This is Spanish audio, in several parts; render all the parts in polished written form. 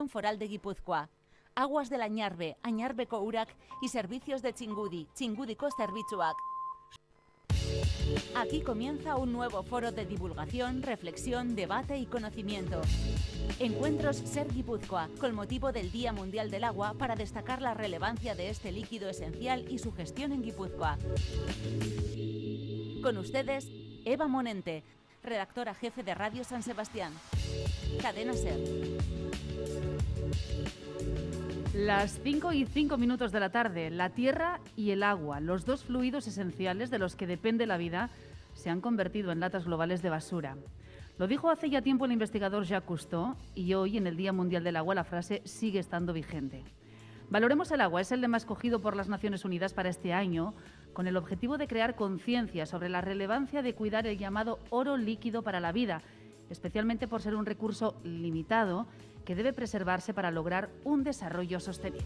Foral de Guipúzcoa. Aguas del Añarbe, Añarbeko Urak y servicios de Txingudi, Txingudiko zerbitzuak. Aquí comienza un nuevo foro de divulgación, reflexión, debate y conocimiento. Encuentros Ser Guipúzcoa, con motivo del Día Mundial del Agua, para destacar la relevancia de este líquido esencial y su gestión en Guipúzcoa. Con ustedes, Eva Monente, redactora jefe de Radio San Sebastián. Cadena Ser. Las 5:05 de la tarde, la tierra y el agua, los dos fluidos esenciales de los que depende la vida, se han convertido en latas globales de basura. Lo dijo hace ya tiempo el investigador Jacques Cousteau y hoy, en el Día Mundial del Agua, la frase sigue estando vigente. Valoremos el agua es el lema escogido por las Naciones Unidas para este año, con el objetivo de crear conciencia sobre la relevancia de cuidar el llamado oro líquido para la vida, especialmente por ser un recurso limitado que debe preservarse para lograr un desarrollo sostenible.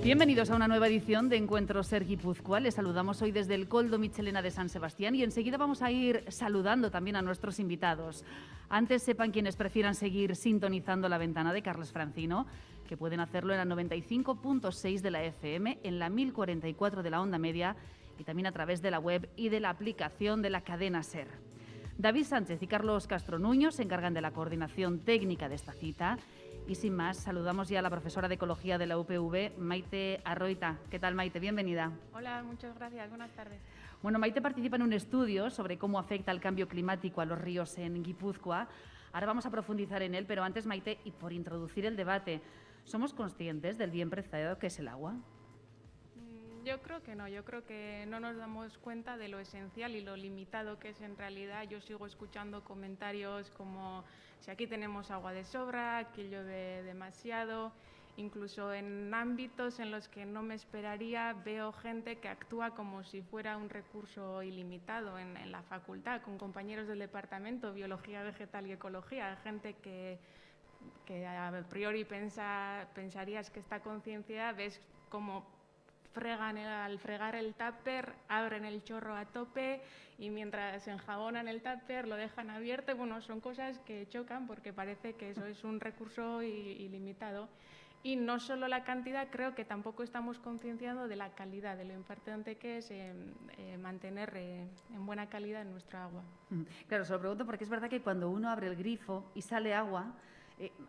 Bienvenidos a una nueva edición de Encuentros Ser Guipúzcoa. Les saludamos hoy desde el Coldo Michelena de San Sebastián y enseguida vamos a ir saludando también a nuestros invitados. Antes, sepan quienes prefieran seguir sintonizando la ventana de Carles Francino, que pueden hacerlo en la 95.6 de la FM, en la 1044 de la onda media y también a través de la web y de la aplicación de la cadena Ser. David Sánchez y Carlos Castro Nuño se encargan de la coordinación técnica de esta cita. Y sin más, saludamos ya a la profesora de Ecología de la UPV, Maite Arroita. ¿Qué tal, Maite? Bienvenida. Hola, muchas gracias. Buenas tardes. Bueno, Maite participa en un estudio sobre cómo afecta el cambio climático a los ríos en Guipúzcoa. Ahora vamos a profundizar en él, pero antes, Maite, y por introducir el debate, ¿somos conscientes del bien preciado que es el agua? Yo creo que no nos damos cuenta de lo esencial y lo limitado que es en realidad. Yo sigo escuchando comentarios como si aquí tenemos agua de sobra, aquí llueve demasiado. Incluso en ámbitos en los que no me esperaría veo gente que actúa como si fuera un recurso ilimitado en la facultad, con compañeros del departamento, Biología Vegetal y Ecología, gente que a priori pensarías que está concienciada, ves como al fregar el tupper, abren el chorro a tope y mientras enjabonan el tupper lo dejan abierto. Bueno, son cosas que chocan porque parece que eso es un recurso ilimitado. Y no solo la cantidad, creo que tampoco estamos concienciando de la calidad, de lo importante que es mantener en buena calidad nuestra agua. Claro, se lo pregunto porque es verdad que cuando uno abre el grifo y sale agua,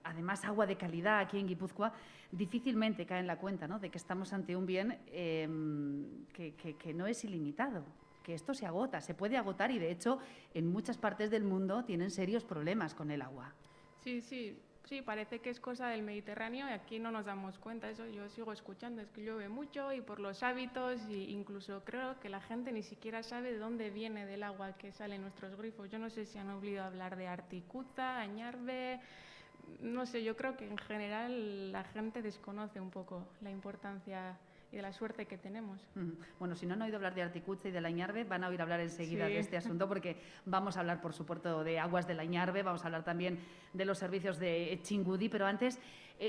además agua de calidad aquí en Guipúzcoa, difícilmente cae en la cuenta, ¿no?, de que estamos ante un bien que no es ilimitado, que esto se agota, se puede agotar y de hecho en muchas partes del mundo tienen serios problemas con el agua. Sí, parece que es cosa del Mediterráneo y aquí no nos damos cuenta. Eso yo sigo escuchando, es que llueve mucho y por los hábitos, e incluso creo que la gente ni siquiera sabe de dónde viene del agua que sale en nuestros grifos. Yo no sé si han oído hablar de Articuza, Añarbe, no sé, yo creo que en general la gente desconoce un poco la importancia y de la suerte que tenemos. Bueno, si no han oído hablar de Articuza y de la Añarbe, van a oír hablar enseguida de este asunto, porque vamos a hablar, por supuesto, de aguas de la Añarbe, vamos a hablar también de los servicios de Txingudi, pero antes,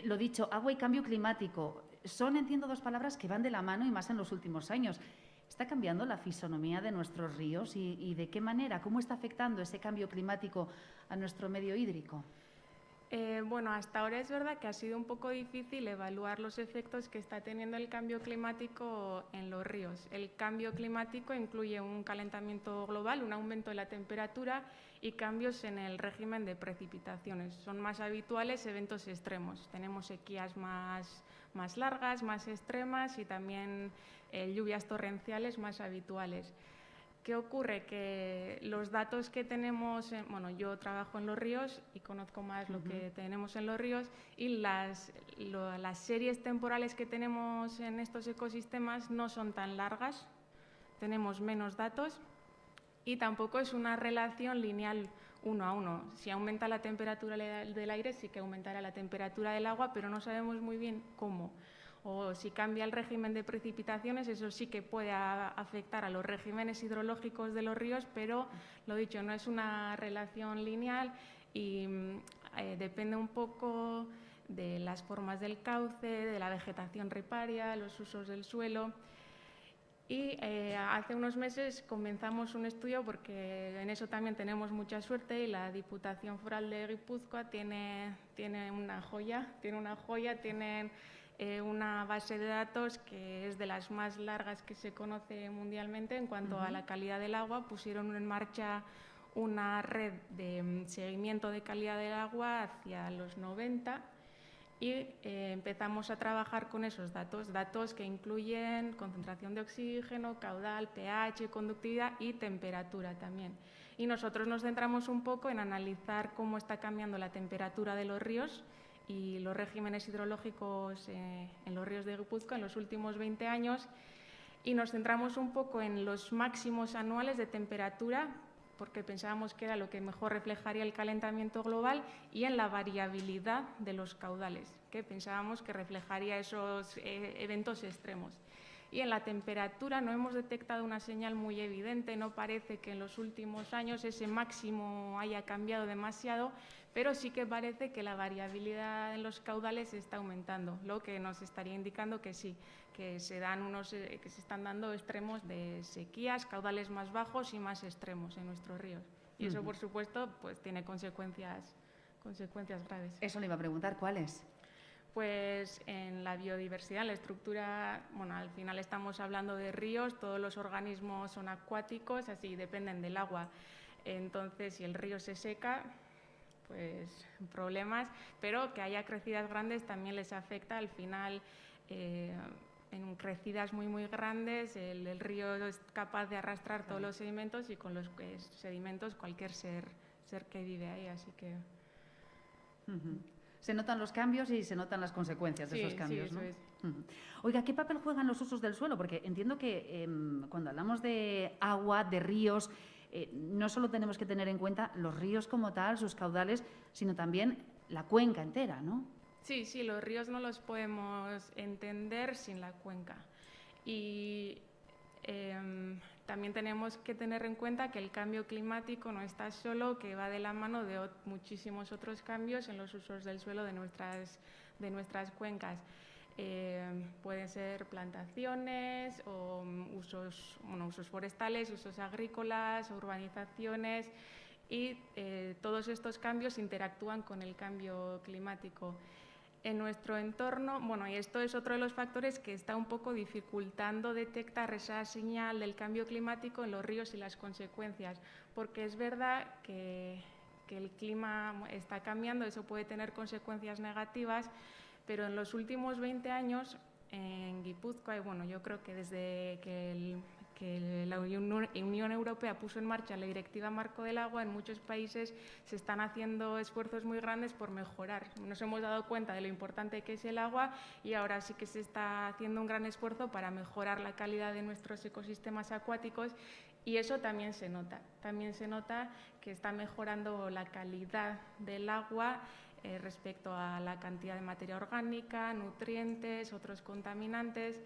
lo dicho, agua y cambio climático. Son, entiendo, dos palabras que van de la mano y más en los últimos años. ¿Está cambiando la fisonomía de nuestros ríos y de qué manera? ¿Cómo está afectando ese cambio climático a nuestro medio hídrico? Bueno, hasta ahora es verdad que ha sido un poco difícil evaluar los efectos que está teniendo el cambio climático en los ríos. El cambio climático incluye un calentamiento global, un aumento de la temperatura y cambios en el régimen de precipitaciones. Son más habituales eventos extremos. Tenemos sequías más largas, más extremas y también lluvias torrenciales más habituales. ¿Qué ocurre? Que los datos que tenemos, bueno, yo trabajo en los ríos y conozco más lo que tenemos en los ríos y las series temporales que tenemos en estos ecosistemas no son tan largas, tenemos menos datos y tampoco es una relación lineal 1 a 1. Si aumenta la temperatura del aire, sí que aumentará la temperatura del agua, pero no sabemos muy bien cómo. O si cambia el régimen de precipitaciones, eso sí que puede afectar a los regímenes hidrológicos de los ríos, pero, lo dicho, no es una relación lineal y depende un poco de las formas del cauce, de la vegetación riparia, los usos del suelo. Y hace unos meses comenzamos un estudio porque en eso también tenemos mucha suerte y la Diputación Foral de Guipúzcoa tiene una joya, tienen una base de datos que es de las más largas que se conoce mundialmente en cuanto a la calidad del agua. Pusieron en marcha una red de seguimiento de calidad del agua hacia los 90 y empezamos a trabajar con esos datos que incluyen concentración de oxígeno, caudal, pH, conductividad y temperatura también. Y nosotros nos centramos un poco en analizar cómo está cambiando la temperatura de los ríos y los regímenes hidrológicos en los ríos de Guipúzcoa en los últimos 20 años y nos centramos un poco en los máximos anuales de temperatura porque pensábamos que era lo que mejor reflejaría el calentamiento global y en la variabilidad de los caudales, que pensábamos que reflejaría esos eventos extremos. Y en la temperatura no hemos detectado una señal muy evidente, no parece que en los últimos años ese máximo haya cambiado demasiado, pero sí que parece que la variabilidad en los caudales está aumentando, lo que nos estaría indicando que sí, que se están dando extremos de sequías, caudales más bajos y más extremos en nuestros ríos. Y eso, por supuesto, pues tiene consecuencias graves. Eso le iba a preguntar, ¿cuáles? Pues en la biodiversidad, en la estructura, bueno, al final estamos hablando de ríos, todos los organismos son acuáticos, así dependen del agua. Entonces, si el río se seca, pues problemas, pero que haya crecidas grandes también les afecta. Al final, en crecidas muy grandes, el río es capaz de arrastrar todos los sedimentos y con los sedimentos cualquier ser que vive ahí, así que... Se notan los cambios y se notan las consecuencias de esos cambios, sí, ¿no? eso es. Oiga, ¿qué papel juegan los usos del suelo? Porque entiendo que cuando hablamos de agua, de ríos, no solo tenemos que tener en cuenta los ríos como tal, sus caudales, sino también la cuenca entera, ¿no? Sí, los ríos no los podemos entender sin la cuenca. Y también tenemos que tener en cuenta que el cambio climático no está solo, que va de la mano de muchísimos otros cambios en los usos del suelo de nuestras cuencas. Pueden ser plantaciones o usos forestales, usos agrícolas, urbanizaciones y todos estos cambios interactúan con el cambio climático. En nuestro entorno, bueno, y esto es otro de los factores que está un poco dificultando detectar esa señal del cambio climático en los ríos y las consecuencias, porque es verdad que el clima está cambiando, eso puede tener consecuencias negativas, pero en los últimos 20 años en Guipúzcoa, y bueno, yo creo que desde que la Unión Europea puso en marcha la Directiva Marco del Agua, en muchos países se están haciendo esfuerzos muy grandes por mejorar. Nos hemos dado cuenta de lo importante que es el agua y ahora sí que se está haciendo un gran esfuerzo para mejorar la calidad de nuestros ecosistemas acuáticos y eso también se nota. También se nota que está mejorando la calidad del agua respecto a la cantidad de materia orgánica, nutrientes, otros contaminantes.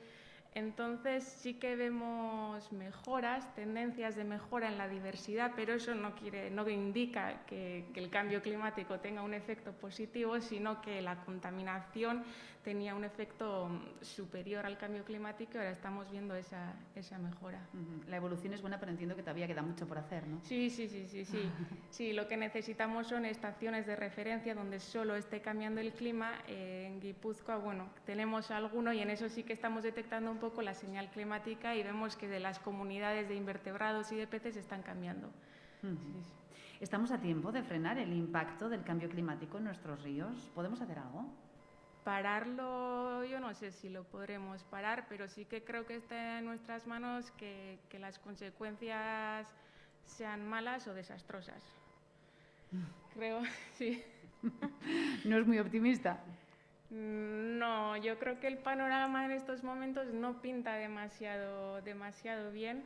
Entonces sí que vemos mejoras, tendencias de mejora en la diversidad, pero eso no indica que el cambio climático tenga un efecto positivo, sino que la contaminación tenía un efecto superior al cambio climático y ahora estamos viendo esa mejora. La evolución es buena, pero entiendo que todavía queda mucho por hacer, ¿no? Sí. Sí, lo que necesitamos son estaciones de referencia donde solo esté cambiando el clima. En Guipúzcoa, bueno, tenemos alguno y en eso sí que estamos detectando un poco la señal climática y vemos que de las comunidades de invertebrados y de peces están cambiando. Sí. ¿Estamos a tiempo de frenar el impacto del cambio climático en nuestros ríos? ¿Podemos hacer algo? Pararlo, yo no sé si lo podremos parar, pero sí que creo que está en nuestras manos que las consecuencias sean malas o desastrosas. Creo, sí. ¿No es muy optimista? No, yo creo que el panorama en estos momentos no pinta demasiado bien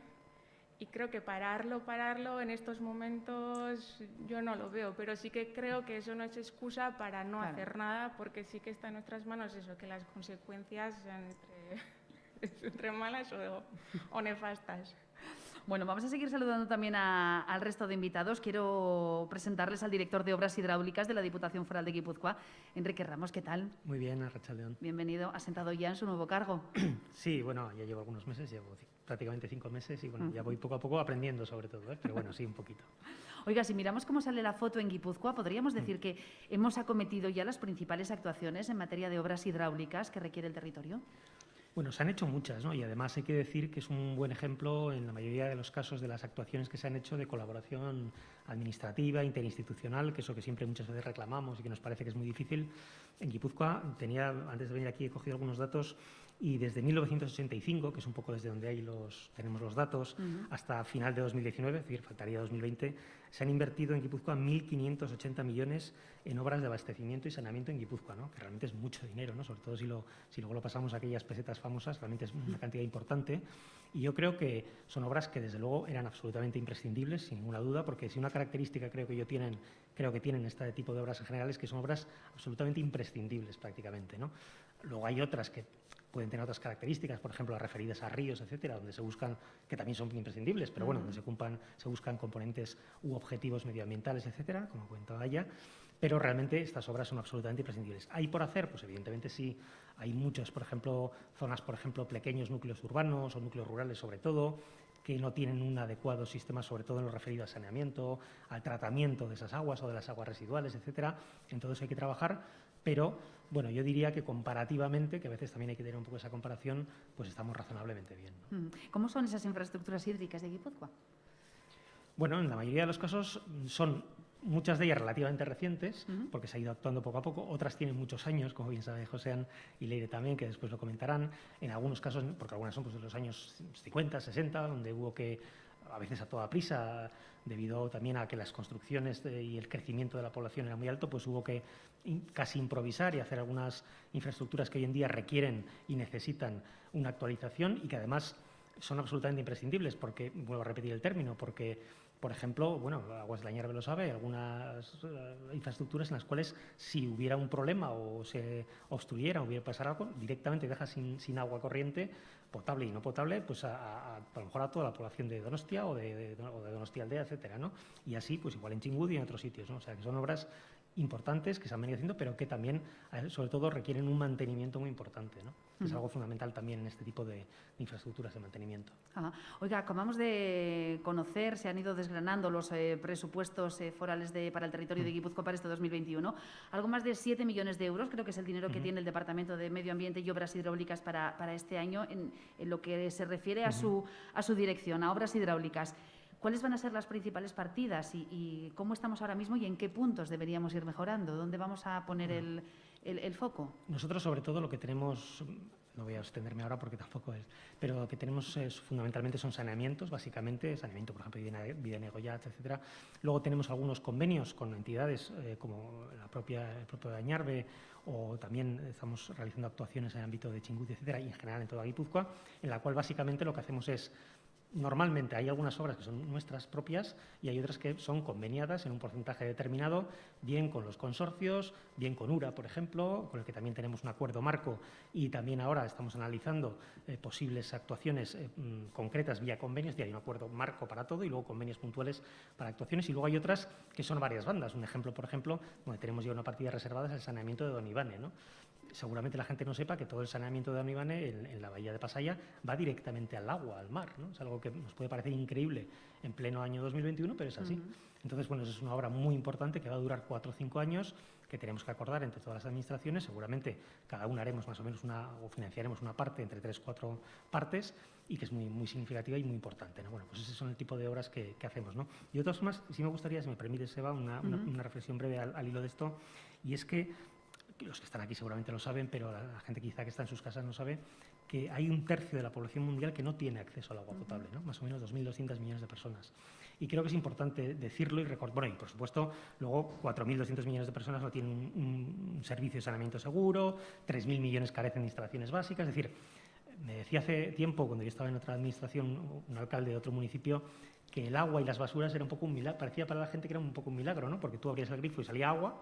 y creo que pararlo en estos momentos yo no lo veo, pero sí que creo que eso no es excusa para no hacer nada, porque sí que está en nuestras manos eso, que las consecuencias sean entre malas o nefastas. Bueno, vamos a seguir saludando también al resto de invitados. Quiero presentarles al director de Obras Hidráulicas de la Diputación Foral de Guipúzcoa, Enrique Ramos. ¿Qué tal? Muy bien, arratsaldeon. Bienvenido. ¿Asentado ya en su nuevo cargo? Sí, bueno, ya llevo algunos meses, llevo prácticamente 5 meses y bueno, ya voy poco a poco aprendiendo sobre todo, ¿eh? Pero bueno, sí, un poquito. Oiga, si miramos cómo sale la foto en Guipúzcoa, ¿podríamos decir que hemos acometido ya las principales actuaciones en materia de obras hidráulicas que requiere el territorio? Bueno, se han hecho muchas, ¿no? Y además hay que decir que es un buen ejemplo en la mayoría de los casos de las actuaciones que se han hecho de colaboración administrativa, interinstitucional, que eso que siempre muchas veces reclamamos y que nos parece que es muy difícil. En Guipúzcoa antes de venir aquí he cogido algunos datos y desde 1985, que es un poco desde donde tenemos los datos, hasta final de 2019, es decir, faltaría 2020, se han invertido en Guipúzcoa 1.580 millones en obras de abastecimiento y saneamiento en Guipúzcoa, ¿no? Que realmente es mucho dinero, ¿no? Sobre todo si luego lo pasamos a aquellas pesetas famosas, realmente es una cantidad importante. Y yo creo que son obras que desde luego eran absolutamente imprescindibles, sin ninguna duda, porque si una característica creo que tienen este tipo de obras en general es que son obras absolutamente imprescindibles prácticamente, ¿no? Luego hay otras que pueden tener otras características, por ejemplo, las referidas a ríos, etcétera, donde se buscan, que también son imprescindibles, pero bueno, donde se buscan componentes u objetivos medioambientales, etcétera, como comentaba ella, pero realmente estas obras son absolutamente imprescindibles. ¿Hay por hacer? Pues evidentemente sí, hay muchas, por ejemplo, zonas, por ejemplo, pequeños núcleos urbanos o núcleos rurales sobre todo, que no tienen un adecuado sistema, sobre todo en lo referido al saneamiento, al tratamiento de esas aguas o de las aguas residuales, etcétera. Entonces hay que trabajar, pero bueno, yo diría que comparativamente, que a veces también hay que tener un poco esa comparación, pues estamos razonablemente bien, ¿no? ¿Cómo son esas infraestructuras hídricas de Guipúzcoa? Bueno, en la mayoría de los casos son muchas de ellas relativamente recientes, porque se ha ido actuando poco a poco. Otras tienen muchos años, como bien sabe Joséan y Leire también, que después lo comentarán. En algunos casos, porque algunas son pues, de los años 50, 60, donde hubo que, a veces a toda prisa, debido también a que las construcciones y el crecimiento de la población era muy alto, pues hubo que casi improvisar y hacer algunas infraestructuras que hoy en día requieren y necesitan una actualización y que además son absolutamente imprescindibles, porque, vuelvo a repetir el término, porque, por ejemplo, bueno, Aguas de la Ñarbe lo sabe, algunas infraestructuras en las cuales si hubiera un problema o se obstruyera o hubiera pasar algo, directamente deja sin agua corriente, potable y no potable, pues a lo mejor a toda la población de Donostia o de Donostialdea, etcétera, ¿no? Y así, pues igual en Chingudi y en otros sitios, ¿no? O sea, que son obras importantes que se han venido haciendo, pero que también, sobre todo, requieren un mantenimiento muy importante, ¿no? Es algo fundamental también en este tipo de infraestructuras de mantenimiento. Oiga, acabamos de conocer, se han ido desgranando los presupuestos forales para el territorio de Guipúzcoa para este 2021. Algo más de 7 millones de euros, creo que es el dinero que tiene el Departamento de Medio Ambiente y Obras Hidráulicas para este año en lo que se refiere a su dirección, a obras hidráulicas. ¿Cuáles van a ser las principales partidas y cómo estamos ahora mismo y en qué puntos deberíamos ir mejorando? ¿Dónde vamos a poner el foco? Nosotros, sobre todo, lo que tenemos, no voy a extenderme ahora porque tampoco es, pero lo que tenemos fundamentalmente son saneamientos, básicamente, saneamiento, por ejemplo, Bidenegoyat, etcétera. Luego tenemos algunos convenios con entidades como el propio Añarbe, o también estamos realizando actuaciones en el ámbito de Chingudi, etcétera, y en general en toda Guipúzcoa, en la cual básicamente lo que hacemos es, normalmente hay algunas obras que son nuestras propias y hay otras que son conveniadas en un porcentaje determinado, bien con los consorcios, bien con URA, por ejemplo, con el que también tenemos un acuerdo marco y también ahora estamos analizando posibles actuaciones concretas vía convenios, y hay un acuerdo marco para todo y luego convenios puntuales para actuaciones, y luego hay otras que son varias bandas. Un ejemplo, por ejemplo, donde tenemos ya una partida reservada es el saneamiento de Don Ivane, ¿no? Seguramente la gente no sepa que todo el saneamiento de Don Ivane en la bahía de Pasaya va directamente al agua, al mar, ¿no? Es algo que nos puede parecer increíble en pleno año 2021, pero es así. Entonces, bueno, eso es una obra muy importante que va a durar 4 o 5 años, que tenemos que acordar entre todas las administraciones. Seguramente cada una haremos más o menos o financiaremos una parte entre 3 o 4 partes y que es muy, muy significativa y muy importante, ¿no? Bueno, pues ese son el tipo de obras que hacemos, ¿no? Y de todas formas, sí me gustaría, si me permite, Seba, una reflexión breve al hilo de esto, y es que los que están aquí seguramente lo saben, pero la gente quizá que está en sus casas no sabe, que hay 1/3 de la población mundial que no tiene acceso al agua potable, ¿no? Más o menos 2.200 millones de personas. Y creo que es importante decirlo y recordar. Bueno, y por supuesto, luego 4.200 millones de personas no tienen un servicio de saneamiento seguro, 3.000 millones carecen de instalaciones básicas. Es decir, me decía hace tiempo, cuando yo estaba en otra administración, un alcalde de otro municipio, que el agua y las basuras era un poco un milagro, parecía para la gente que era un poco un milagro, ¿no? Porque tú abrías el grifo y salía agua,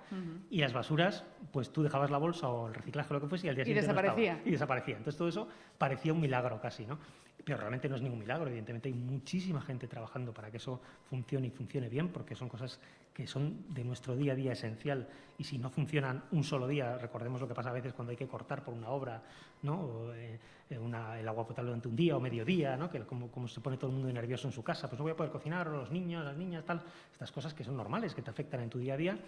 y las basuras, pues tú dejabas la bolsa o el reciclaje o lo que fuese y al día siguiente desaparecía. no estaba, y desaparecía. Entonces todo eso parecía un milagro casi, ¿no? Pero realmente no es ningún milagro, evidentemente hay muchísima gente trabajando para que eso funcione y funcione bien, porque son cosas que son de nuestro día a día esencial, y si no funcionan un solo día, recordemos lo que pasa a veces cuando hay que cortar por una obra, ¿no? O, el agua potable durante un día o mediodía, ¿no? Que como se pone todo el mundo nervioso en su casa, pues no voy a poder cocinar, o los niños, las niñas, tal, estas cosas que son normales, que te afectan en tu día a día,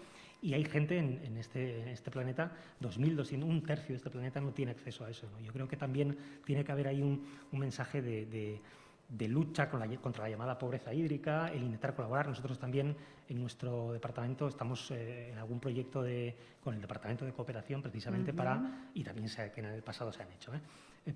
y hay gente en este planeta, 2.200, un tercio de este planeta no tiene acceso a eso, ¿no? Yo creo que también tiene que haber ahí un mensaje de lucha contra la llamada pobreza hídrica, el intentar colaborar. Nosotros también en nuestro departamento estamos en algún proyecto con el Departamento de Cooperación precisamente y también que en el pasado se han hecho,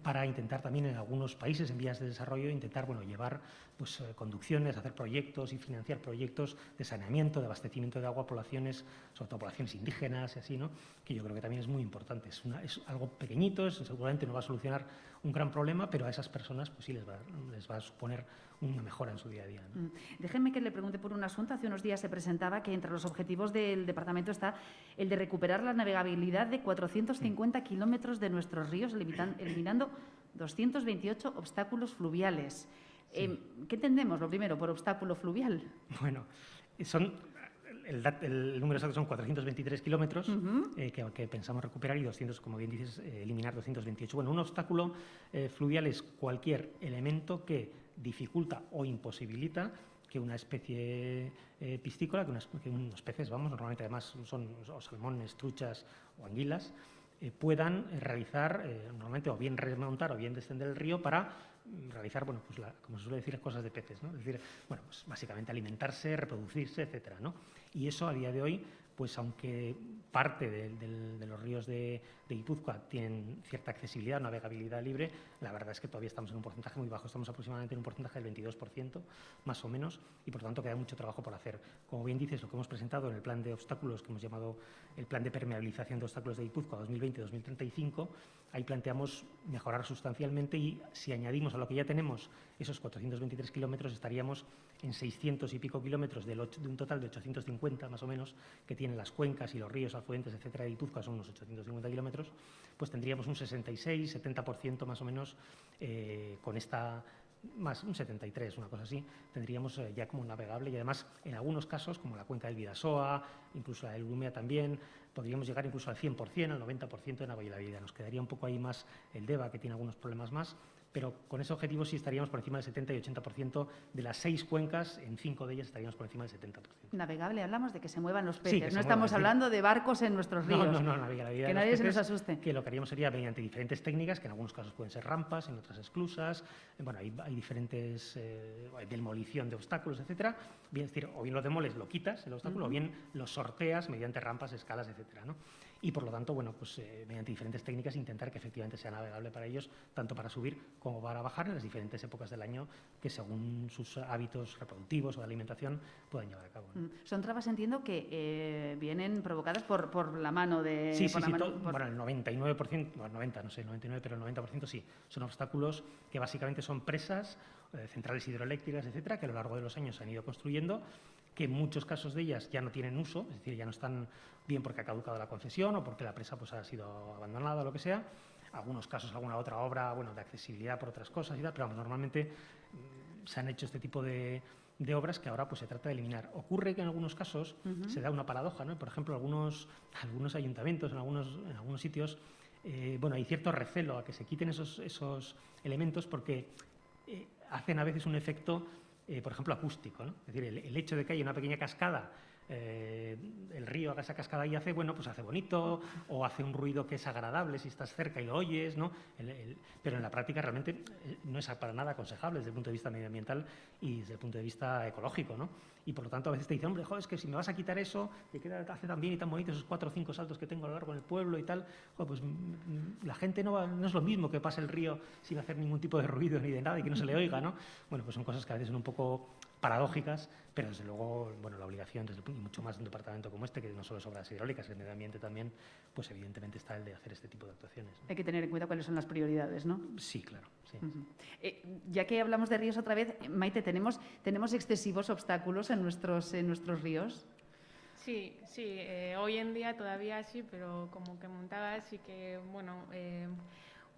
para intentar también en algunos países en vías de desarrollo intentar llevar pues, conducciones, hacer proyectos y financiar proyectos de saneamiento, de abastecimiento de agua a poblaciones, sobre todo poblaciones indígenas y así, ¿no? Que yo creo que también es muy importante. Es algo pequeñito, seguramente no va a solucionar un gran problema, pero a esas personas pues sí les va a suponer una mejora en su día a día, ¿no? Déjenme que le pregunte por un asunto. Hace unos días se presentaba que entre los objetivos del departamento está el de recuperar la navegabilidad de 450 kilómetros de nuestros ríos, eliminando 228 obstáculos fluviales. Sí. ¿Qué entendemos, lo primero, por obstáculo fluvial? Bueno, el número exacto son 423 kilómetros que pensamos recuperar y 200, como bien dices, eliminar 228. Bueno, un obstáculo fluvial es cualquier elemento que dificulta o imposibilita que una especie piscícola, que unos peces, normalmente además son o salmones, truchas o anguilas, puedan realizar, normalmente o bien remontar o bien descender el río para realizar, pues como se suele decir, cosas de peces, ¿no? Es decir, pues básicamente alimentarse, reproducirse, etcétera, ¿no? Y eso a día de hoy, pues aunque parte de los ríos de Guipúzcoa tienen cierta accesibilidad, navegabilidad libre, la verdad es que todavía estamos en un porcentaje muy bajo, estamos aproximadamente en un porcentaje del 22%, más o menos, y por lo tanto queda mucho trabajo por hacer. Como bien dices, lo que hemos presentado en el plan de obstáculos, que hemos llamado el plan de permeabilización de obstáculos de Guipúzcoa 2020-2035, ahí planteamos mejorar sustancialmente y si añadimos a lo que ya tenemos esos 423 kilómetros, estaríamos en 600 y pico kilómetros de un total de 850 más o menos que tienen las cuencas y los ríos, afluentes, etcétera, de Guipúzcoa, son unos 850 kilómetros, pues tendríamos un 66-70% más o menos con esta, más un 73, una cosa así, tendríamos ya como navegable y además en algunos casos, como la cuenca del Bidasoa, incluso la del Urumea también, podríamos llegar incluso al 100%, al 90% de navegabilidad. Nos quedaría un poco ahí más el Deva, que tiene algunos problemas más, pero con ese objetivo sí estaríamos por encima del 70 y 80% de las 6 cuencas, en 5 de ellas estaríamos por encima del 70%. Navegable, hablamos de que se muevan los peces, sí, no estamos hablando de barcos en nuestros ríos. No, navegabilidad. Que nadie se nos asuste. Que lo que haríamos sería mediante diferentes técnicas, que en algunos casos pueden ser rampas, en otras esclusas, hay diferentes demolición de obstáculos, etcétera. Bien, es decir, o bien lo demoles, lo quitas el obstáculo, o bien lo sorteas mediante rampas, escalas, etcétera, ¿no? Y por lo tanto, mediante diferentes técnicas intentar que efectivamente sea navegable para ellos, tanto para subir como para bajar en las diferentes épocas del año que según sus hábitos reproductivos o de alimentación puedan llevar a cabo, ¿no? Son trabas, entiendo, que vienen provocadas por la mano de... Sí, el 99%, bueno, 90, no sé, el 99, pero el 90% sí. Son obstáculos que básicamente son presas, centrales hidroeléctricas, etcétera, que a lo largo de los años se han ido construyendo, que en muchos casos de ellas ya no tienen uso, es decir, ya no están bien porque ha caducado la concesión o porque la presa pues, ha sido abandonada o lo que sea. Algunos casos, alguna otra obra, de accesibilidad por otras cosas y tal, pero normalmente se han hecho este tipo de obras que ahora pues se trata de eliminar. Ocurre que en algunos casos se da una paradoja, ¿no? Por ejemplo, algunos ayuntamientos, en algunos sitios, hay cierto recelo a que se quiten esos elementos porque hacen a veces un efecto, por ejemplo, acústico, ¿no? Es decir, el hecho de que haya una pequeña cascada, el río haga esa cascada y hace bonito, o hace un ruido que es agradable si estás cerca y lo oyes, ¿no? Pero en la práctica realmente no es para nada aconsejable desde el punto de vista medioambiental y desde el punto de vista ecológico, ¿no? Y por lo tanto a veces te dicen, hombre, es que si me vas a quitar eso, que hace tan bien y tan bonito esos 4 o 5 saltos que tengo a lo largo del pueblo y tal, pues la gente no es lo mismo que pase el río sin hacer ningún tipo de ruido ni de nada y que no se le oiga, ¿no? Bueno, pues son cosas que a veces son un poco paradójicas, pero desde luego, bueno, la obligación, y mucho más de un departamento como este, que no solo es obras hidráulicas, que el medio ambiente también, pues evidentemente está el de hacer este tipo de actuaciones, ¿no? Hay que tener en cuenta cuáles son las prioridades, ¿no? Sí, claro. Sí. Ya que hablamos de ríos otra vez, Maite, ¿tenemos excesivos obstáculos en nuestros ríos? Sí, hoy en día todavía sí, pero como que montaba, sí que, bueno,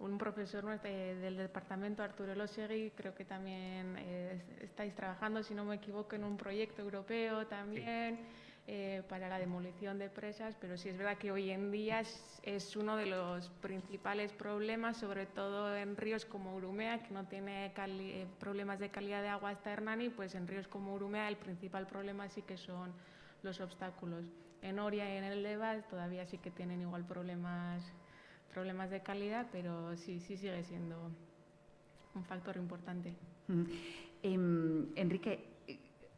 un profesor del departamento, Arturo Elosegui, creo que también estáis trabajando, si no me equivoco, en un proyecto europeo también, para la demolición de presas, pero sí es verdad que hoy en día es uno de los principales problemas, sobre todo en ríos como Urumea, que no tiene problemas de calidad de agua hasta Hernani, pues en ríos como Urumea el principal problema sí que son los obstáculos. En Oria y en el Deva todavía sí que tienen igual problemas de calidad, pero sí sigue siendo un factor importante. Enrique,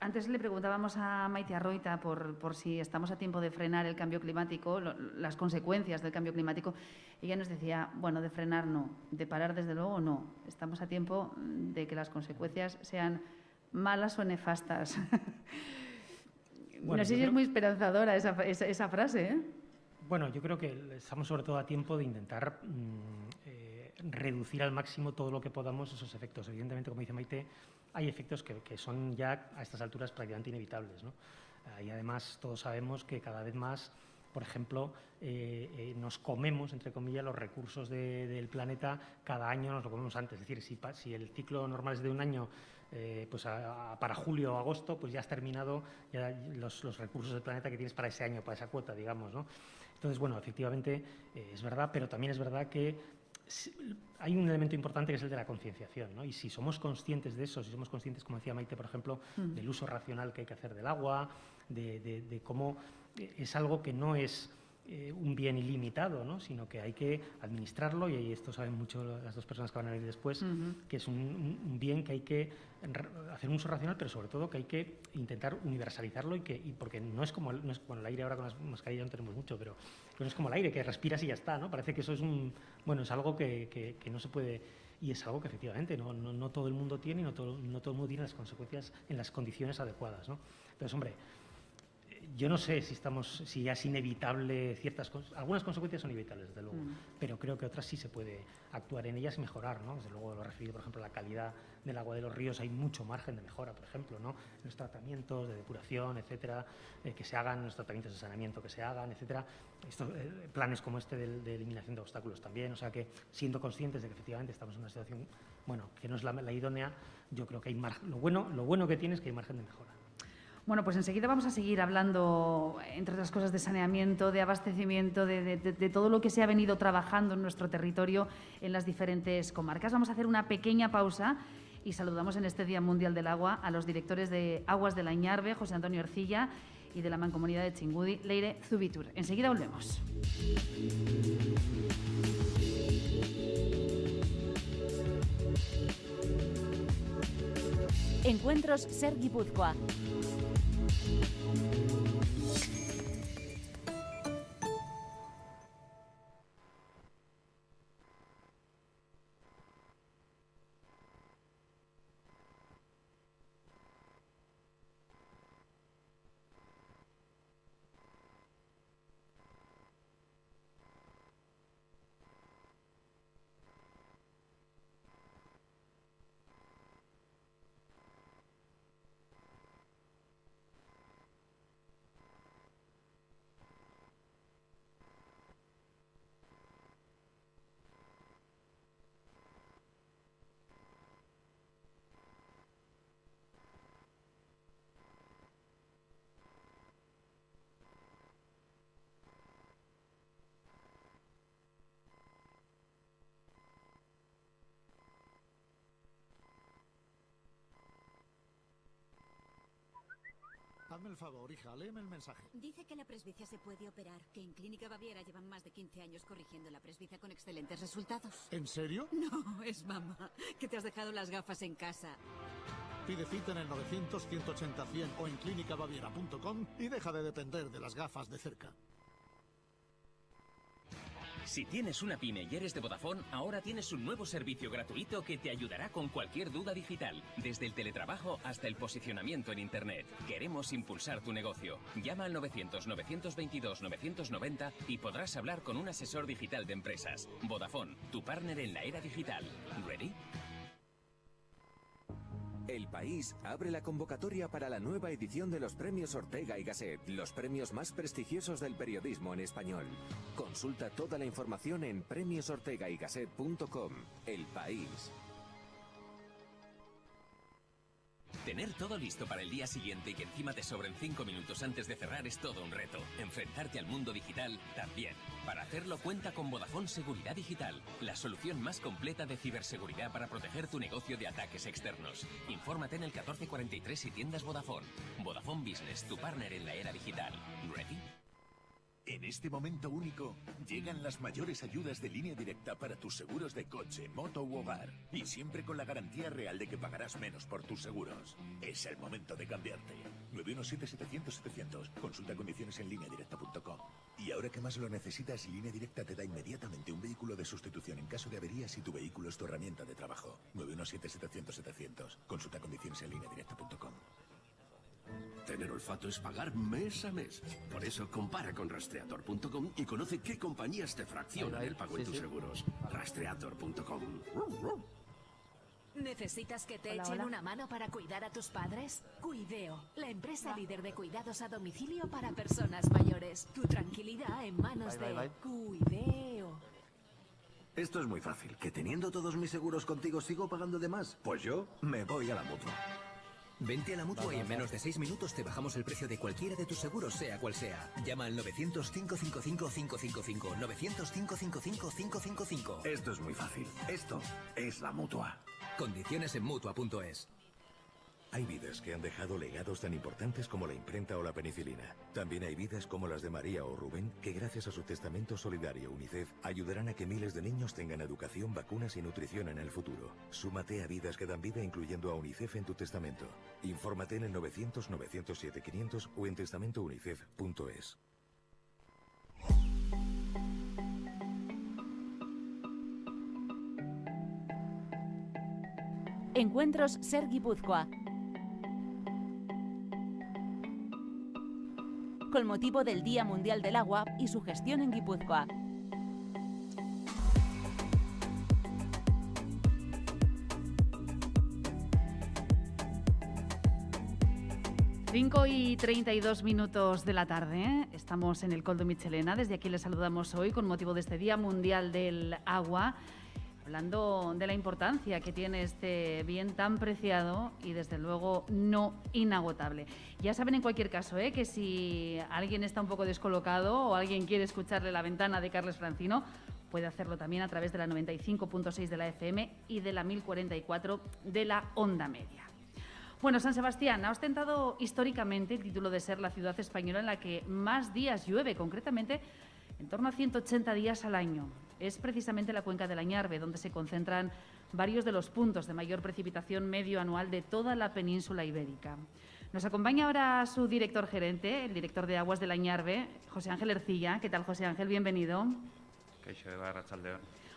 antes le preguntábamos a Maite Arroita por si estamos a tiempo de frenar el cambio climático, las consecuencias del cambio climático. Ella nos decía, bueno, de frenar no, de parar desde luego no. Estamos a tiempo de que las consecuencias sean malas o nefastas. Bueno, no sé si es muy esperanzadora esa frase, ¿eh? Bueno, yo creo que estamos sobre todo a tiempo de intentar reducir al máximo todo lo que podamos esos efectos. Evidentemente, como dice Maite, hay efectos que son ya a estas alturas prácticamente inevitables, ¿no? Y además todos sabemos que cada vez más, por ejemplo, nos comemos, entre comillas, los recursos del planeta, cada año nos lo comemos antes. Es decir, si el ciclo normal es de un año, pues para julio o agosto, pues ya has terminado ya los recursos del planeta que tienes para ese año, para esa cuota, digamos, ¿no? Entonces, bueno, efectivamente es verdad, pero también es verdad que hay un elemento importante que es el de la concienciación, ¿no? Y si somos conscientes de eso, si somos conscientes, como decía Maite, por ejemplo, del uso racional que hay que hacer del agua, de cómo es algo que no es un bien ilimitado, ¿no? Sino que hay que administrarlo, y esto saben mucho las dos personas que van a venir después, que es un bien que hay que hacer un uso racional, pero sobre todo que hay que intentar universalizarlo, porque no es como el aire. Ahora con las mascarillas no tenemos mucho, pero no es como el aire, que respiras y ya está, ¿no? Parece que eso es es algo que no se puede, y es algo que efectivamente no todo el mundo tiene, y no todo el mundo tiene las consecuencias en las condiciones adecuadas, ¿no? Entonces, hombre, yo no sé si ya es inevitable algunas consecuencias son inevitables, desde luego, pero creo que otras sí se puede actuar en ellas y mejorar, ¿no? Desde luego, lo referido, por ejemplo, a la calidad del agua de los ríos, hay mucho margen de mejora, por ejemplo, ¿no? Los tratamientos de depuración, etcétera, que se hagan, los tratamientos de saneamiento que se hagan, etcétera. Planes como este de eliminación de obstáculos también, o sea que, siendo conscientes de que efectivamente estamos en una situación, bueno, que no es la idónea, yo creo que hay margen. Lo bueno que tiene es que hay margen de mejora. Bueno, pues enseguida vamos a seguir hablando, entre otras cosas, de saneamiento, de abastecimiento, de todo lo que se ha venido trabajando en nuestro territorio en las diferentes comarcas. Vamos a hacer una pequeña pausa y saludamos en este Día Mundial del Agua a los directores de Aguas de la Iñarbe, José Antonio Ercilla, y de la Mancomunidad de Txingudi, Leire Zubitur. Enseguida volvemos. Encuentros SER Guipúzcoa. Hazme el favor, hija, léeme el mensaje. Dice que la presbicia se puede operar, que en Clínica Baviera llevan más de 15 años corrigiendo la presbicia con excelentes resultados. ¿En serio? No, es mamá, que te has dejado las gafas en casa. Pide cita en el 900-180-100 o en clínicabaviera.com y deja de depender de las gafas de cerca. Si tienes una pyme y eres de Vodafone, ahora tienes un nuevo servicio gratuito que te ayudará con cualquier duda digital, desde el teletrabajo hasta el posicionamiento en Internet. Queremos impulsar tu negocio. Llama al 900-922-990 y podrás hablar con un asesor digital de empresas. Vodafone, tu partner en la era digital. ¿Ready? El País abre la convocatoria para la nueva edición de los premios Ortega y Gasset, los premios más prestigiosos del periodismo en español. Consulta toda la información en premiosortegaygasset.com. El País. Tener todo listo para el día siguiente y que encima te sobren 5 minutos antes de cerrar es todo un reto. Enfrentarte al mundo digital también. Para hacerlo cuenta con Vodafone Seguridad Digital, la solución más completa de ciberseguridad para proteger tu negocio de ataques externos. Infórmate en el 1443 y tiendas Vodafone. Vodafone Business, tu partner en la era digital. ¿Ready? En este momento único, llegan las mayores ayudas de Línea Directa para tus seguros de coche, moto u hogar. Y siempre con la garantía real de que pagarás menos por tus seguros. Es el momento de cambiarte. 917-700-700. Consulta condiciones en lineadirecta.com. Y ahora que más lo necesitas, Línea Directa te da inmediatamente un vehículo de sustitución en caso de avería si tu vehículo es tu herramienta de trabajo. 917-700-700. Consulta condiciones en lineadirecta.com. Tener olfato es pagar mes a mes. Por eso compara con Rastreator.com y conoce qué compañías te fraccionan el pago en tus seguros. Rastreator.com. ¿Necesitas que te echen una mano para cuidar a tus padres? Cuideo, la empresa líder de cuidados a domicilio para personas mayores. Tu tranquilidad en manos de Cuideo. Esto es muy fácil. ¿Que teniendo todos mis seguros contigo sigo pagando de más? Pues yo me voy a la Mutua. Vente a la Mutua y en menos de 6 minutos te bajamos el precio de cualquiera de tus seguros, sea cual sea. Llama al 900-555-555. 900-555-555. Esto es muy fácil. Esto es la Mutua. Condiciones en Mutua.es. Hay vidas que han dejado legados tan importantes como la imprenta o la penicilina. También hay vidas como las de María o Rubén, que gracias a su testamento solidario UNICEF ayudarán a que miles de niños tengan educación, vacunas y nutrición en el futuro. Súmate a Vidas que dan vida incluyendo a UNICEF en tu testamento. Infórmate en el 900-907-500 o en testamentounicef.es. Encuentros Ser Guipúzcoa. Con motivo del Día Mundial del Agua y su gestión en Guipúzcoa. Cinco y 32 minutos de la tarde, ¿eh? Estamos en el Coldo Michelena. Desde aquí les saludamos hoy con motivo de este Día Mundial del Agua, hablando de la importancia que tiene este bien tan preciado y desde luego no inagotable. Ya saben en cualquier caso que si alguien está un poco descolocado o alguien quiere escucharle La Ventana de Carles Francino, puede hacerlo también a través de la 95.6 de la FM y de la 1044 de la onda media. Bueno, San Sebastián ha ostentado históricamente el título de ser la ciudad española en la que más días llueve, concretamente en torno a 180 días al año. Es precisamente la cuenca del Añarbe donde se concentran varios de los puntos de mayor precipitación medio anual de toda la península ibérica. Nos acompaña ahora su director gerente, el director de Aguas del Añarbe, José Ángel Ercilla. ¿Qué tal, José Ángel? Bienvenido.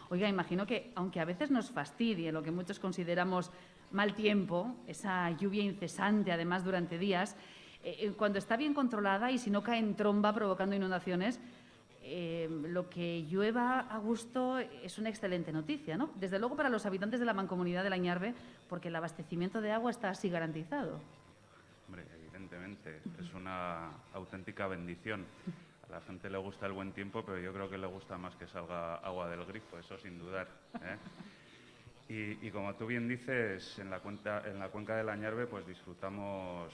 Oiga, imagino que, aunque a veces nos fastidie lo que muchos consideramos mal tiempo, esa lluvia incesante, además durante días, cuando está bien controlada y si no cae en tromba provocando inundaciones, lo que llueva a gusto es una excelente noticia, ¿no? Desde luego para los habitantes de la mancomunidad del Añarbe, porque el abastecimiento de agua está así garantizado. Hombre, evidentemente, es una auténtica bendición. A la gente le gusta el buen tiempo, pero yo creo que le gusta más que salga agua del grifo, eso sin dudar, ¿eh? Y como tú bien dices, en la cuenca del Añarbe pues disfrutamos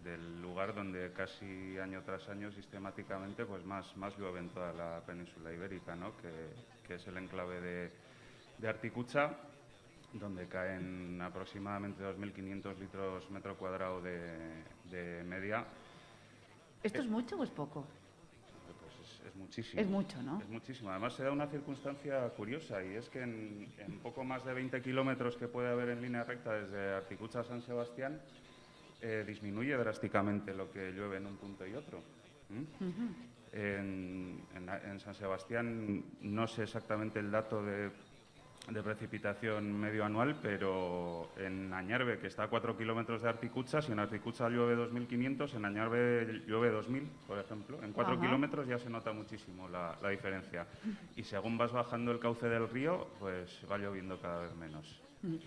del lugar donde casi año tras año sistemáticamente pues más llueve en toda la península ibérica, ¿no? que es el enclave de Articucha, donde caen aproximadamente 2.500 litros metro cuadrado de media. ¿Esto es mucho o es poco? Pues es muchísimo. Es mucho, ¿no? Es muchísimo. Además se da una circunstancia curiosa y es que en poco más de 20 kilómetros que puede haber en línea recta desde Articucha a San Sebastián, disminuye drásticamente lo que llueve en un punto y otro. En en San Sebastián no sé exactamente el dato de precipitación medio anual, pero en Añarbe, que está a 4 kilómetros de Articucha, si en Articucha llueve 2.500, en Añarbe llueve 2.000, por ejemplo. En 4 kilómetros ya se nota muchísimo la diferencia. Y según vas bajando el cauce del río, pues va lloviendo cada vez menos.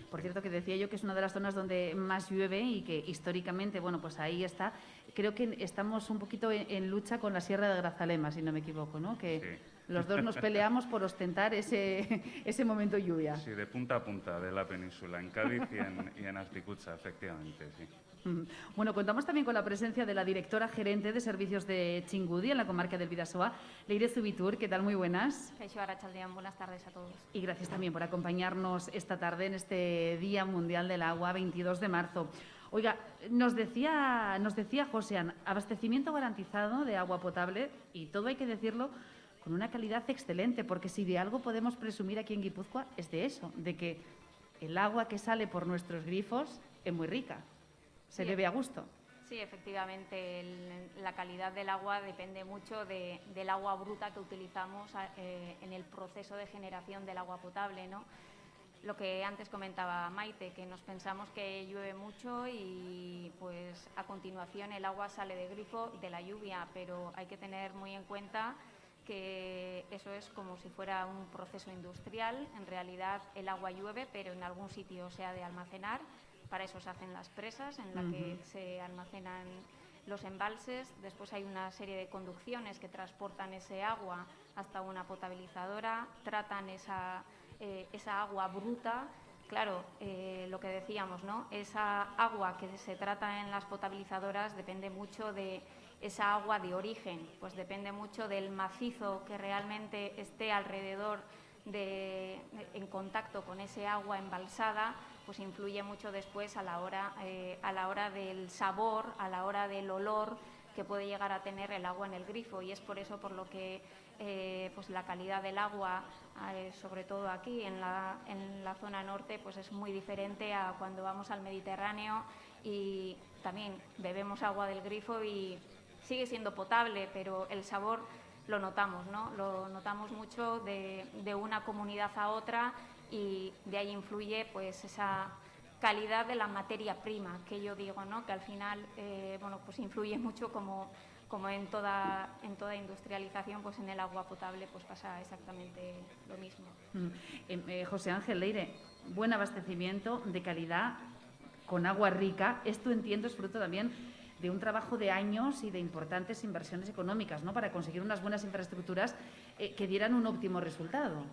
Por cierto, que decía yo que es una de las zonas donde más llueve y que históricamente, bueno, pues ahí está. Creo que estamos un poquito en lucha con la Sierra de Grazalema, si no me equivoco, ¿no? Que sí. Los dos nos peleamos por ostentar ese momento lluvia. Sí, de punta a punta de la península, en Cádiz y en Articucha, efectivamente, sí. Bueno, contamos también con la presencia de la directora gerente de servicios de Txingudi en la comarca del Bidasoa, Leire Zubitur. ¿Qué tal? Muy buenas. Kaixo, Arratsaldeon, buenas tardes a todos. Y gracias también por acompañarnos esta tarde en este Día Mundial del Agua, 22 de marzo. Oiga, nos decía Josean, abastecimiento garantizado de agua potable, y todo hay que decirlo con una calidad excelente, porque si de algo podemos presumir aquí en Guipúzcoa es de eso, de que el agua que sale por nuestros grifos es muy rica. Se bebe a gusto. Sí, efectivamente, la calidad del agua depende mucho del agua bruta que utilizamos en el proceso de generación del agua potable, ¿no? Lo que antes comentaba Maite, que nos pensamos que llueve mucho y pues a continuación el agua sale de grifo de la lluvia, pero hay que tener muy en cuenta que eso es como si fuera un proceso industrial. En realidad el agua llueve, pero en algún sitio se ha de almacenar. Para eso se hacen las presas en las que se almacenan los embalses. Después hay una serie de conducciones que transportan ese agua hasta una potabilizadora, tratan esa agua bruta. Claro, lo que decíamos, ¿no? Esa agua que se trata en las potabilizadoras depende mucho de esa agua de origen, pues depende mucho del macizo que realmente esté alrededor en contacto con ese agua embalsada, pues influye mucho después a la hora del sabor, a la hora del olor que puede llegar a tener el agua en el grifo, y es por eso por lo que pues la calidad del agua, sobre todo aquí en la zona norte, pues es muy diferente a cuando vamos al Mediterráneo y también bebemos agua del grifo y sigue siendo potable, pero el sabor lo notamos, ¿no? Lo notamos mucho de una comunidad a otra, y de ahí influye pues esa calidad de la materia prima que yo digo, ¿no? Que al final bueno, pues influye mucho como en toda industrialización, pues en el agua potable pues pasa exactamente lo mismo. José Ángel, Leire, buen abastecimiento de calidad con agua rica. Esto, entiendo, es fruto también de un trabajo de años y de importantes inversiones económicas, ¿no? Para conseguir unas buenas infraestructuras que dieran un óptimo resultado.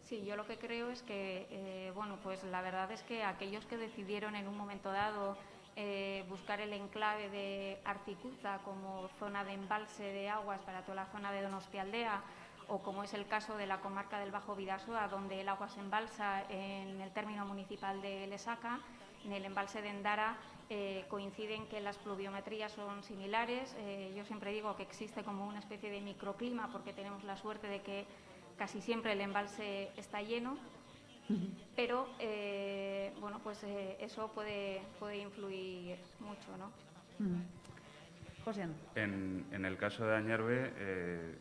Sí, yo lo que creo es que, bueno, pues la verdad es que aquellos que decidieron en un momento dado buscar el enclave de Articucha como zona de embalse de aguas para toda la zona de Donostialdea, o como es el caso de la comarca del Bajo Bidasoa, donde el agua se embalsa en el término municipal de Lesaca, en el embalse de Endara, coinciden que las pluviometrías son similares. Yo siempre digo que existe como una especie de microclima, porque tenemos la suerte de que casi siempre el embalse está lleno, pero bueno, pues eso puede influir mucho, ¿no? José. En el caso de Añarbe,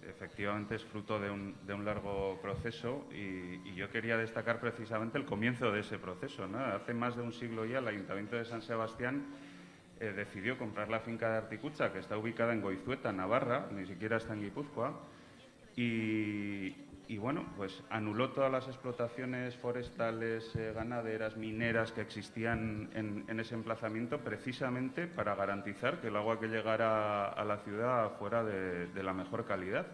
efectivamente es fruto de un largo proceso, y yo quería destacar precisamente el comienzo de ese proceso, ¿no? Hace más de un siglo ya el Ayuntamiento de San Sebastián decidió comprar la finca de Articucha, que está ubicada en Goizueta, Navarra, ni siquiera está en Guipúzcoa, y bueno, pues anuló todas las explotaciones forestales, ganaderas, mineras que existían en ese emplazamiento, precisamente para garantizar que el agua que llegara a la ciudad fuera de la mejor calidad.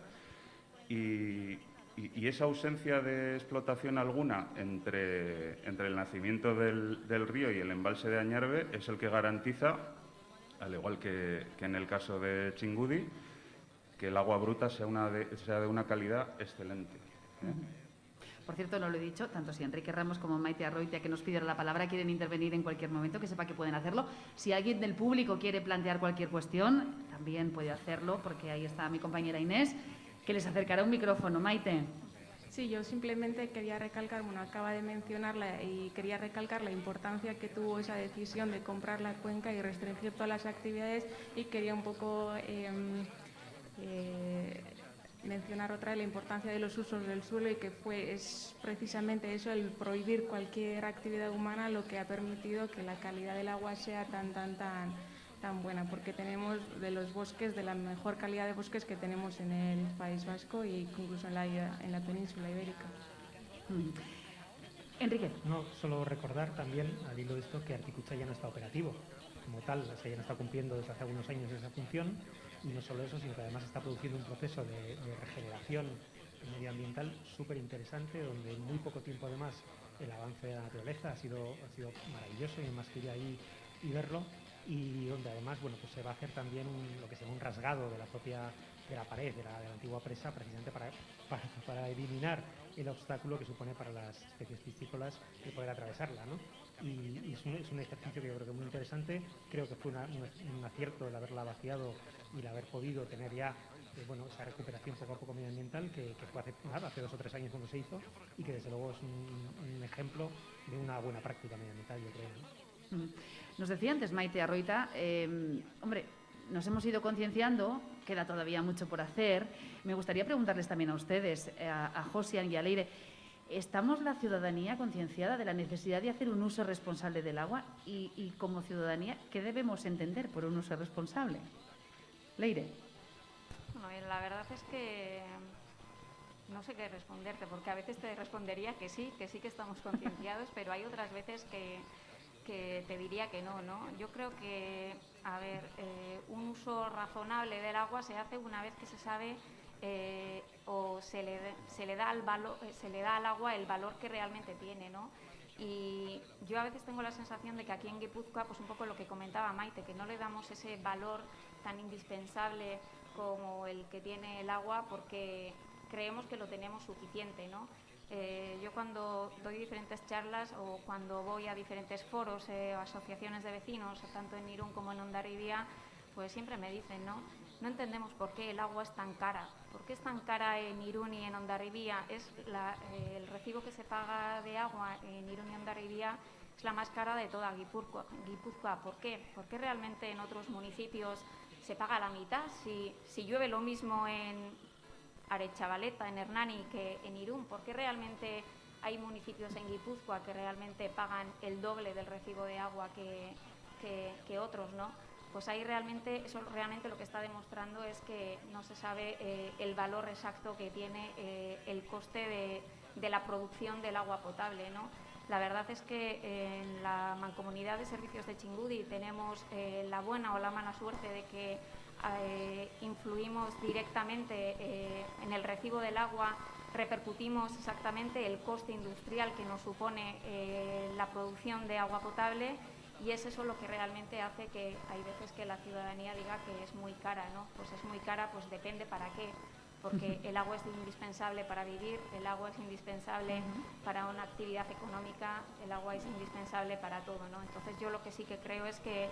Y esa ausencia de explotación alguna entre el nacimiento del río y el embalse de Añarbe es el que garantiza, al igual que en el caso de Txingudi, que el agua bruta sea de una calidad excelente. Por cierto, no lo he dicho, tanto si Enrique Ramos como Maite Arroitia, que nos pidieron la palabra, quieren intervenir en cualquier momento, que sepa que pueden hacerlo. Si alguien del público quiere plantear cualquier cuestión, también puede hacerlo, porque ahí está mi compañera Inés, que les acercará un micrófono. Maite. Sí, yo simplemente quería recalcar, bueno, acaba de mencionarla, y quería recalcar la importancia que tuvo esa decisión de comprar la cuenca y restringir todas las actividades, y quería un poco mencionar otra vez la importancia de los usos del suelo y que es precisamente eso, el prohibir cualquier actividad humana, lo que ha permitido que la calidad del agua sea tan buena, porque tenemos de los bosques, de la mejor calidad de bosques que tenemos en el País Vasco e incluso en la península ibérica. Enrique. No, solo recordar también, al hilo de esto, que Articucha ya no está operativo como tal, o sea, ya no está cumpliendo desde hace algunos años esa función, y no solo eso, sino que además está produciendo un proceso de regeneración medioambiental súper interesante, donde en muy poco tiempo además el avance de la naturaleza ha sido maravilloso, y además que ir ahí y verlo, y donde además pues se va a hacer también lo que se llama un rasgado de la propia pared de la antigua presa, precisamente para eliminar el obstáculo que supone para las especies piscícolas el poder atravesarla, ¿no? Y es un ejercicio que yo creo que es muy interesante. Creo que fue un acierto el haberla vaciado y el haber podido tener ya esa recuperación poco a poco medioambiental que fue hace 2 o 3 años cuando se hizo, y que desde luego es un ejemplo de una buena práctica medioambiental, yo creo, ¿no? Nos decía antes Maite Arroita, hombre, nos hemos ido concienciando, queda todavía mucho por hacer. Me gustaría preguntarles también a ustedes, a Josian y a Leire, ¿estamos la ciudadanía concienciada de la necesidad de hacer un uso responsable del agua? Y como ciudadanía, ¿qué debemos entender por un uso responsable? Leire. Bueno, la verdad es que no sé qué responderte, porque a veces te respondería que sí que estamos concienciados, pero hay otras veces que te diría que no, ¿no? Yo creo que, un uso razonable del agua se hace una vez que se sabe o se le da al agua el valor que realmente tiene, ¿no? Y yo a veces tengo la sensación de que aquí en Guipúzcoa, pues un poco lo que comentaba Maite, que no le damos ese valor tan indispensable como el que tiene el agua, porque creemos que lo tenemos suficiente, ¿no? Yo cuando doy diferentes charlas o cuando voy a diferentes foros o asociaciones de vecinos, tanto en Irún como en Hondarribia, pues siempre me dicen, ¿no? No entendemos por qué el agua es tan cara. ¿Por qué es tan cara en Irún y en Hondarribia? El recibo que se paga de agua en Irún y Hondarribia es la más cara de toda Guipúzcoa. ¿Por qué? Porque realmente en otros municipios se paga la mitad. Si llueve lo mismo en Aretxabaleta, en Hernani, que en Irún, ¿por qué realmente hay municipios en Guipúzcoa que realmente pagan el doble del recibo de agua que otros, ¿no? Pues ahí eso realmente lo que está demostrando es que no se sabe el valor exacto que tiene el coste de la producción del agua potable, ¿no? La verdad es que en la Mancomunidad de Servicios de Txingudi tenemos la buena o la mala suerte de que influimos directamente en el recibo del agua, repercutimos exactamente el coste industrial que nos supone la producción de agua potable, y es eso lo que realmente hace que hay veces que la ciudadanía diga que es muy cara, ¿no? Pues es muy cara, pues depende para qué, porque el agua es indispensable para vivir, el agua es indispensable para una actividad económica, el agua es indispensable para todo, ¿no? Entonces yo lo que sí que creo es que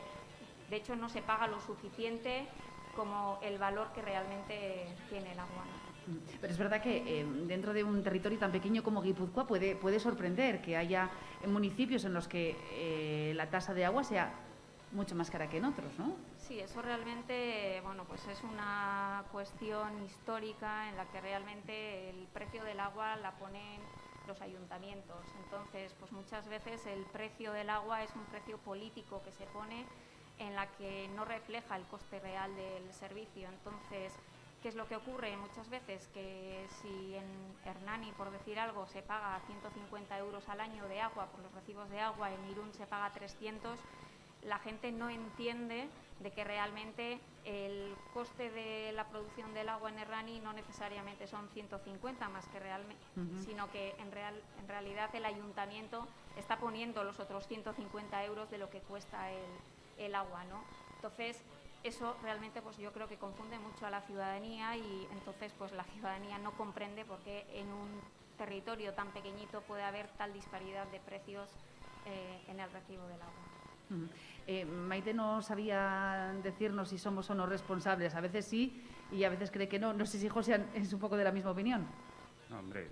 de hecho no se paga lo suficiente como el valor que realmente tiene el agua, ¿no? Pero es verdad que dentro de un territorio tan pequeño como Guipúzcoa puede sorprender que haya municipios en los que la tasa de agua sea mucho más cara que en otros, ¿no? Sí, eso realmente, pues es una cuestión histórica en la que realmente el precio del agua la ponen los ayuntamientos. Entonces, pues muchas veces el precio del agua es un precio político que se pone en la que no refleja el coste real del servicio. Entonces, ¿qué es lo que ocurre muchas veces? Que si en Hernani, por decir algo, se paga 150 euros al año de agua por los recibos de agua, en Irún se paga 300, la gente no entiende de que realmente el coste de la producción del agua en Hernani no necesariamente son 150 más que realmente, sino que en realidad el ayuntamiento está poniendo los otros 150 euros de lo que cuesta el agua, ¿no? Entonces, eso realmente pues yo creo que confunde mucho a la ciudadanía, y entonces pues la ciudadanía no comprende por qué en un territorio tan pequeñito puede haber tal disparidad de precios en el recibo del agua. Maite no sabía decirnos si somos o no responsables. A veces sí y a veces cree que no. No sé si José es un poco de la misma opinión. No, hombre,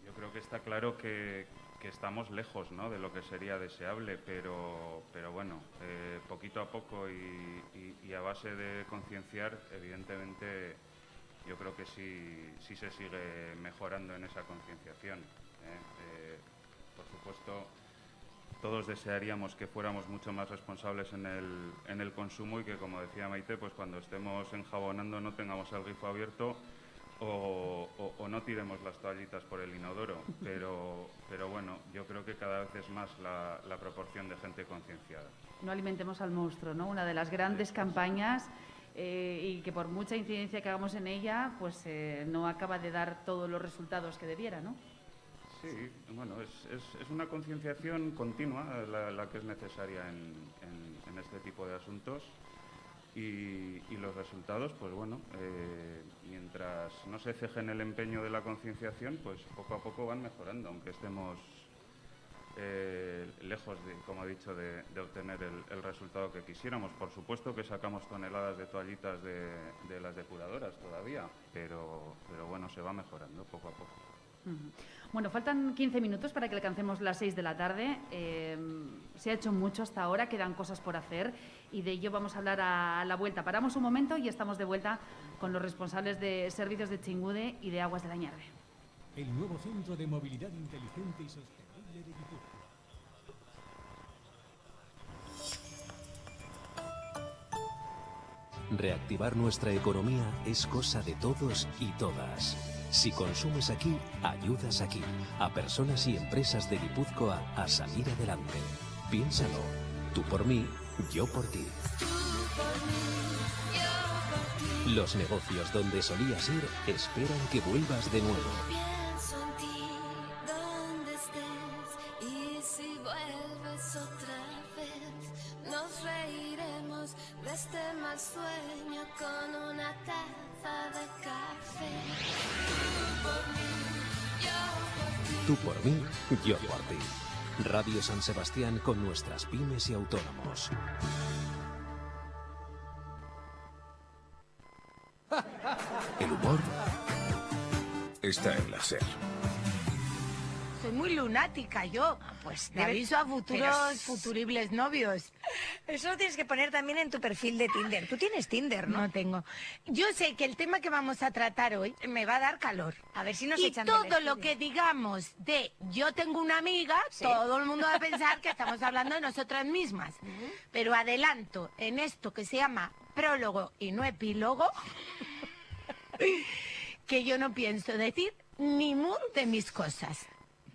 yo creo que está claro que estamos lejos, ¿no?, de lo que sería deseable, pero bueno, poquito a poco y a base de concienciar, evidentemente yo creo que sí se sigue mejorando en esa concienciación. Por supuesto, todos desearíamos que fuéramos mucho más responsables en el consumo y que, como decía Maite, pues cuando estemos enjabonando no tengamos el grifo abierto o no tiremos las toallitas por el inodoro. Pero bueno, yo creo que cada vez es más la proporción de gente concienciada. No alimentemos al monstruo, ¿no? Una de las grandes campañas y que por mucha incidencia que hagamos en ella, pues no acaba de dar todos los resultados que debiera, ¿no? Sí, bueno, es una concienciación continua la que es necesaria en este tipo de asuntos y los resultados, pues bueno, mientras no se ceje en el empeño de la concienciación, pues poco a poco van mejorando, aunque estemos lejos, como he dicho, de obtener el resultado que quisiéramos. Por supuesto que sacamos toneladas de toallitas de las depuradoras todavía, pero bueno, se va mejorando poco a poco. Bueno, faltan 15 minutos para que alcancemos las 6 de la tarde. Se ha hecho mucho hasta ahora, quedan cosas por hacer y de ello vamos a hablar a la vuelta. Paramos un momento y estamos de vuelta con los responsables de servicios de Chingude y de Aguas de la Ñarbe. El nuevo centro de movilidad inteligente y sostenible de Guipúzcoa. Reactivar nuestra economía es cosa de todos y todas. Si consumes aquí, ayudas aquí, a personas y empresas de Guipúzcoa a salir adelante. Piénsalo, tú por mí, yo por ti. Los negocios donde solías ir esperan que vuelvas de nuevo. Pienso en ti, donde estés, y si vuelves otra vez, nos reiremos de este mal sueño con una taza de café. Tú por mí, yo por ti. Radio San Sebastián con nuestras pymes y autónomos. El humor está en la SER. Soy muy lunática yo. Pues Le aviso a futuros, futuribles novios. Eso lo tienes que poner también en tu perfil de Tinder. Tú tienes Tinder, ¿no? No tengo. Yo sé que el tema que vamos a tratar hoy me va a dar calor. A ver si nos y echan todo del lo estudio. que digamos de yo tengo una amiga, Sí. todo el mundo va a pensar que estamos hablando de nosotras mismas. Pero adelanto en esto que se llama prólogo y no epílogo, que yo no pienso decir ni mu de mis cosas.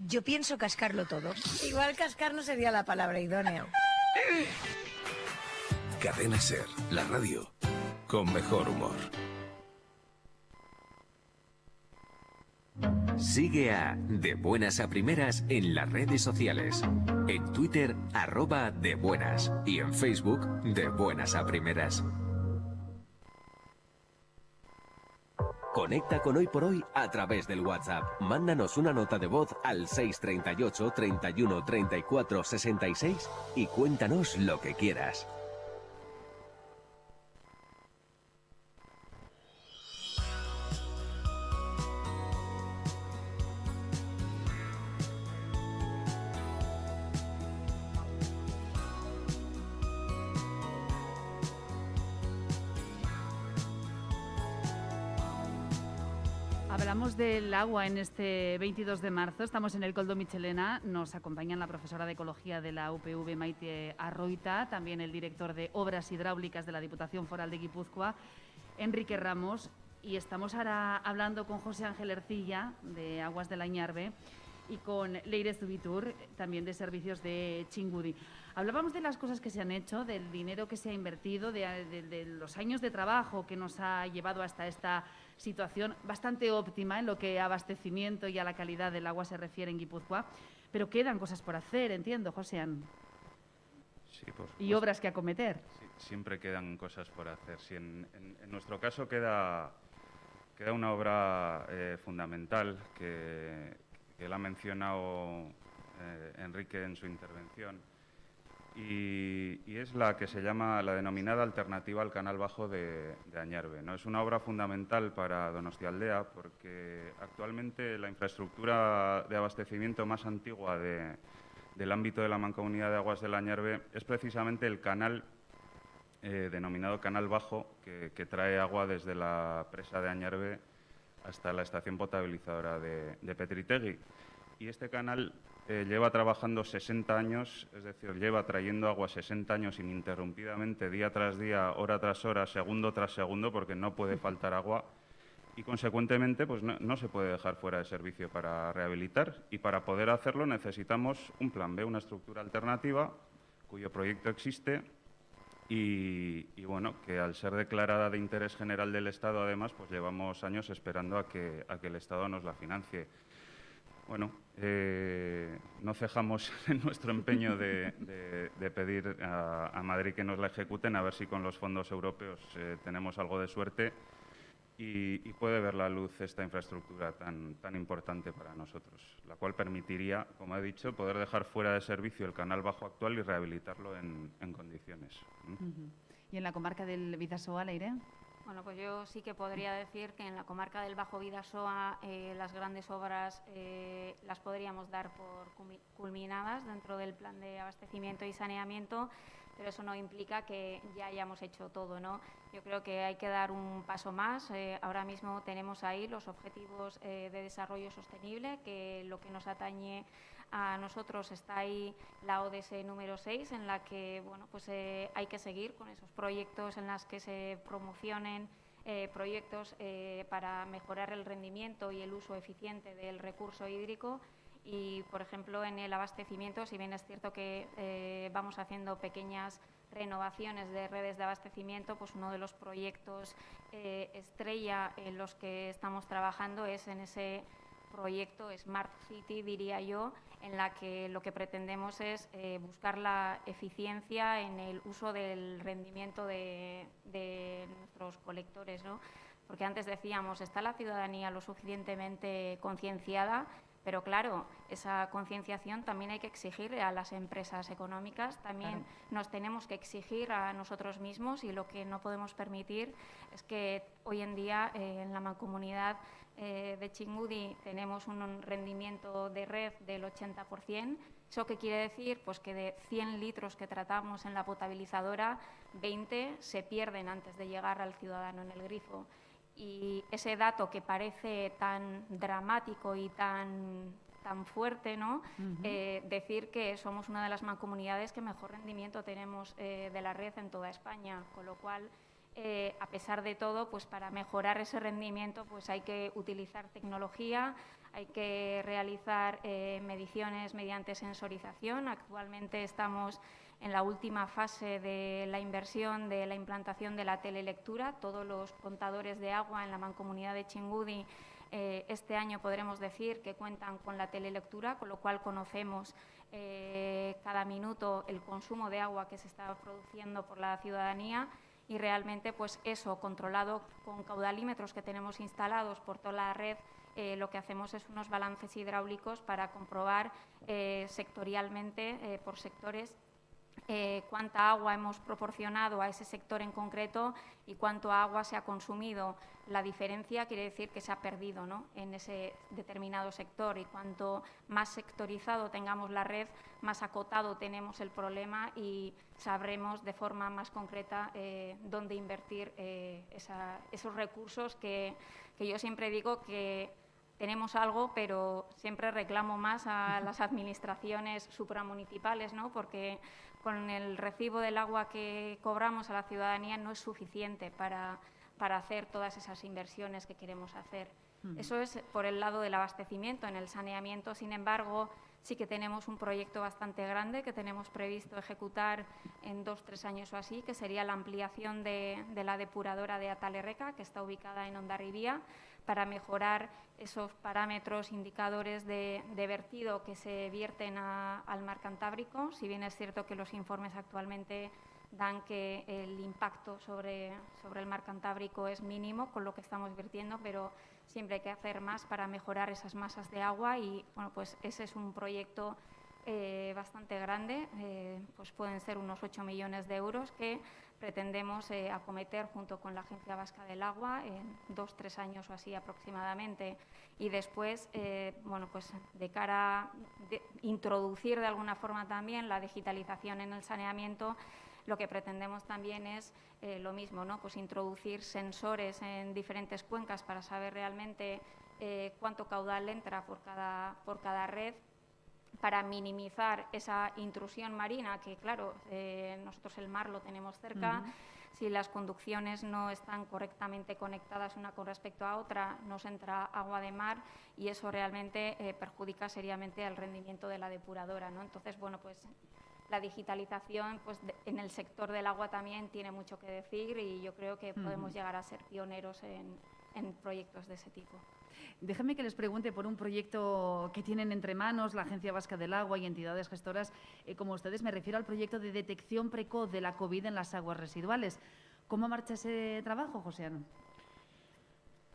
Yo pienso cascarlo todo. Igual cascar no sería la palabra idónea. Cadena SER, la radio con mejor humor. Sigue a De Buenas a Primeras en las redes sociales. En Twitter, @debuenas y en Facebook, De Buenas a Primeras. Conecta con Hoy por Hoy a través del WhatsApp. Mándanos una nota de voz al 638 31 34 66 y cuéntanos lo que quieras. Hablamos del agua en este 22 de marzo. Estamos en el Coldo Michelena. Nos acompañan la profesora de Ecología de la UPV, Maite Arroita, también el director de Obras Hidráulicas de la Diputación Foral de Guipúzcoa, Enrique Ramos. Y estamos ahora hablando con José Ángel Ercilla, de Aguas de la Ñarbe, y con Leire Zubitur, también de Servicios de Chingude. Hablábamos de las cosas que se han hecho, del dinero que se ha invertido, de los años de trabajo que nos ha llevado hasta esta situación bastante óptima en lo que a abastecimiento y a la calidad del agua se refiere en Guipúzcoa, pero quedan cosas por hacer, entiendo, Joséan. Sí, por supuesto. Y obras que acometer. Sí, siempre quedan cosas por hacer. Sí, en nuestro caso queda una obra fundamental que él ha mencionado Enrique en su intervención, y es la que se llama la denominada alternativa al Canal Bajo de Añarbe, ¿no? Es una obra fundamental para Donostialdea porque actualmente la infraestructura de abastecimiento más antigua del ámbito de la Mancomunidad de Aguas del Añarbe es precisamente el canal denominado Canal Bajo, que trae agua desde la presa de Añarbe hasta la estación potabilizadora de Petritegui. Y este canal lleva trabajando 60 años, es decir, lleva trayendo agua 60 años ininterrumpidamente, día tras día, hora tras hora, segundo tras segundo, porque no puede faltar agua. Y, consecuentemente, pues no se puede dejar fuera de servicio para rehabilitar. Y para poder hacerlo necesitamos un plan B, una estructura alternativa, cuyo proyecto existe y bueno, que al ser declarada de interés general del Estado, además, pues llevamos años esperando a que el Estado nos la financie. Bueno, no cejamos en nuestro empeño de pedir a Madrid que nos la ejecuten, a ver si con los fondos europeos tenemos algo de suerte y puede ver la luz esta infraestructura tan importante para nosotros, la cual permitiría, como he dicho, poder dejar fuera de servicio el canal bajo actual y rehabilitarlo en condiciones. ¿Y en la comarca del Bidasoa, Leire? Bueno, pues yo sí que podría decir que en la comarca del Bajo Bidasoa las grandes obras las podríamos dar por culminadas dentro del plan de abastecimiento y saneamiento, pero eso no implica que ya hayamos hecho todo, ¿no? Yo creo que hay que dar un paso más. Ahora mismo tenemos ahí los objetivos de desarrollo sostenible, que lo que nos atañe a nosotros está ahí la ODS número 6, en la que bueno, pues, hay que seguir con esos proyectos en los que se promocionen proyectos para mejorar el rendimiento y el uso eficiente del recurso hídrico. Y, por ejemplo, en el abastecimiento, si bien es cierto que vamos haciendo pequeñas renovaciones de redes de abastecimiento, pues uno de los proyectos estrella en los que estamos trabajando es en ese proyecto Smart City, diría yo, en la que lo que pretendemos es buscar la eficiencia en el uso del rendimiento de nuestros colectores, ¿no? Porque antes decíamos, ¿está la ciudadanía lo suficientemente concienciada? Pero claro, esa concienciación también hay que exigirle a las empresas económicas, también nos tenemos que exigir a nosotros mismos, y lo que no podemos permitir es que hoy en día en la mancomunidad de Txingudi tenemos un rendimiento de red del 80%. ¿Eso qué quiere decir? Pues que de 100 litros que tratamos en la potabilizadora, 20 se pierden antes de llegar al ciudadano en el grifo. Y ese dato que parece tan dramático y tan fuerte, ¿no? Decir que somos una de las mancomunidades que mejor rendimiento tenemos de la red en toda España, con lo cual, a pesar de todo, pues para mejorar ese rendimiento pues hay que utilizar tecnología, hay que realizar mediciones mediante sensorización. Actualmente estamos en la última fase de la inversión de la implantación de la telelectura. Todos los contadores de agua en la mancomunidad de Txingudi este año podremos decir que cuentan con la telelectura, con lo cual conocemos cada minuto el consumo de agua que se está produciendo por la ciudadanía, y realmente pues eso, controlado con caudalímetros que tenemos instalados por toda la red, lo que hacemos es unos balances hidráulicos para comprobar sectorialmente, por sectores, cuánta agua hemos proporcionado a ese sector en concreto y cuánto agua se ha consumido. La diferencia quiere decir que se ha perdido, ¿no?, en ese determinado sector, y cuanto más sectorizado tengamos la red, más acotado tenemos el problema y sabremos de forma más concreta dónde invertir esos recursos que yo siempre digo que tenemos algo, pero siempre reclamo más a las administraciones supramunicipales, ¿no?, porque con el recibo del agua que cobramos a la ciudadanía no es suficiente para hacer todas esas inversiones que queremos hacer. Eso es por el lado del abastecimiento. En el saneamiento, sin embargo, sí que tenemos un proyecto bastante grande que tenemos previsto ejecutar en 2 o 3 años o así, que sería la ampliación de la depuradora de Atalerreca, que está ubicada en Hondarribia, para mejorar esos parámetros indicadores de vertido que se vierten al mar Cantábrico. Si bien es cierto que los informes actualmente dan que el impacto sobre el mar Cantábrico es mínimo con lo que estamos vertiendo, pero siempre hay que hacer más para mejorar esas masas de agua, y bueno, pues ese es un proyecto bastante grande, pues pueden ser unos 8 millones de euros que pretendemos acometer junto con la Agencia Vasca del Agua en 2 o 3 años o así aproximadamente. Y después, bueno, pues de cara a introducir de alguna forma también la digitalización en el saneamiento, lo que pretendemos también es lo mismo, ¿no? Pues introducir sensores en diferentes cuencas para saber realmente cuánto caudal entra por cada red, para minimizar esa intrusión marina, que claro, nosotros el mar lo tenemos cerca. Si las conducciones no están correctamente conectadas una con respecto a otra, nos entra agua de mar y eso realmente perjudica seriamente al rendimiento de la depuradora, ¿no? Entonces, bueno, pues la digitalización pues, en el sector del agua también tiene mucho que decir y yo creo que podemos llegar a ser pioneros en proyectos de ese tipo. Déjenme que les pregunte por un proyecto que tienen entre manos la Agencia Vasca del Agua y entidades gestoras como ustedes. Me refiero al proyecto de detección precoz de la COVID en las aguas residuales. ¿Cómo marcha ese trabajo, Josean?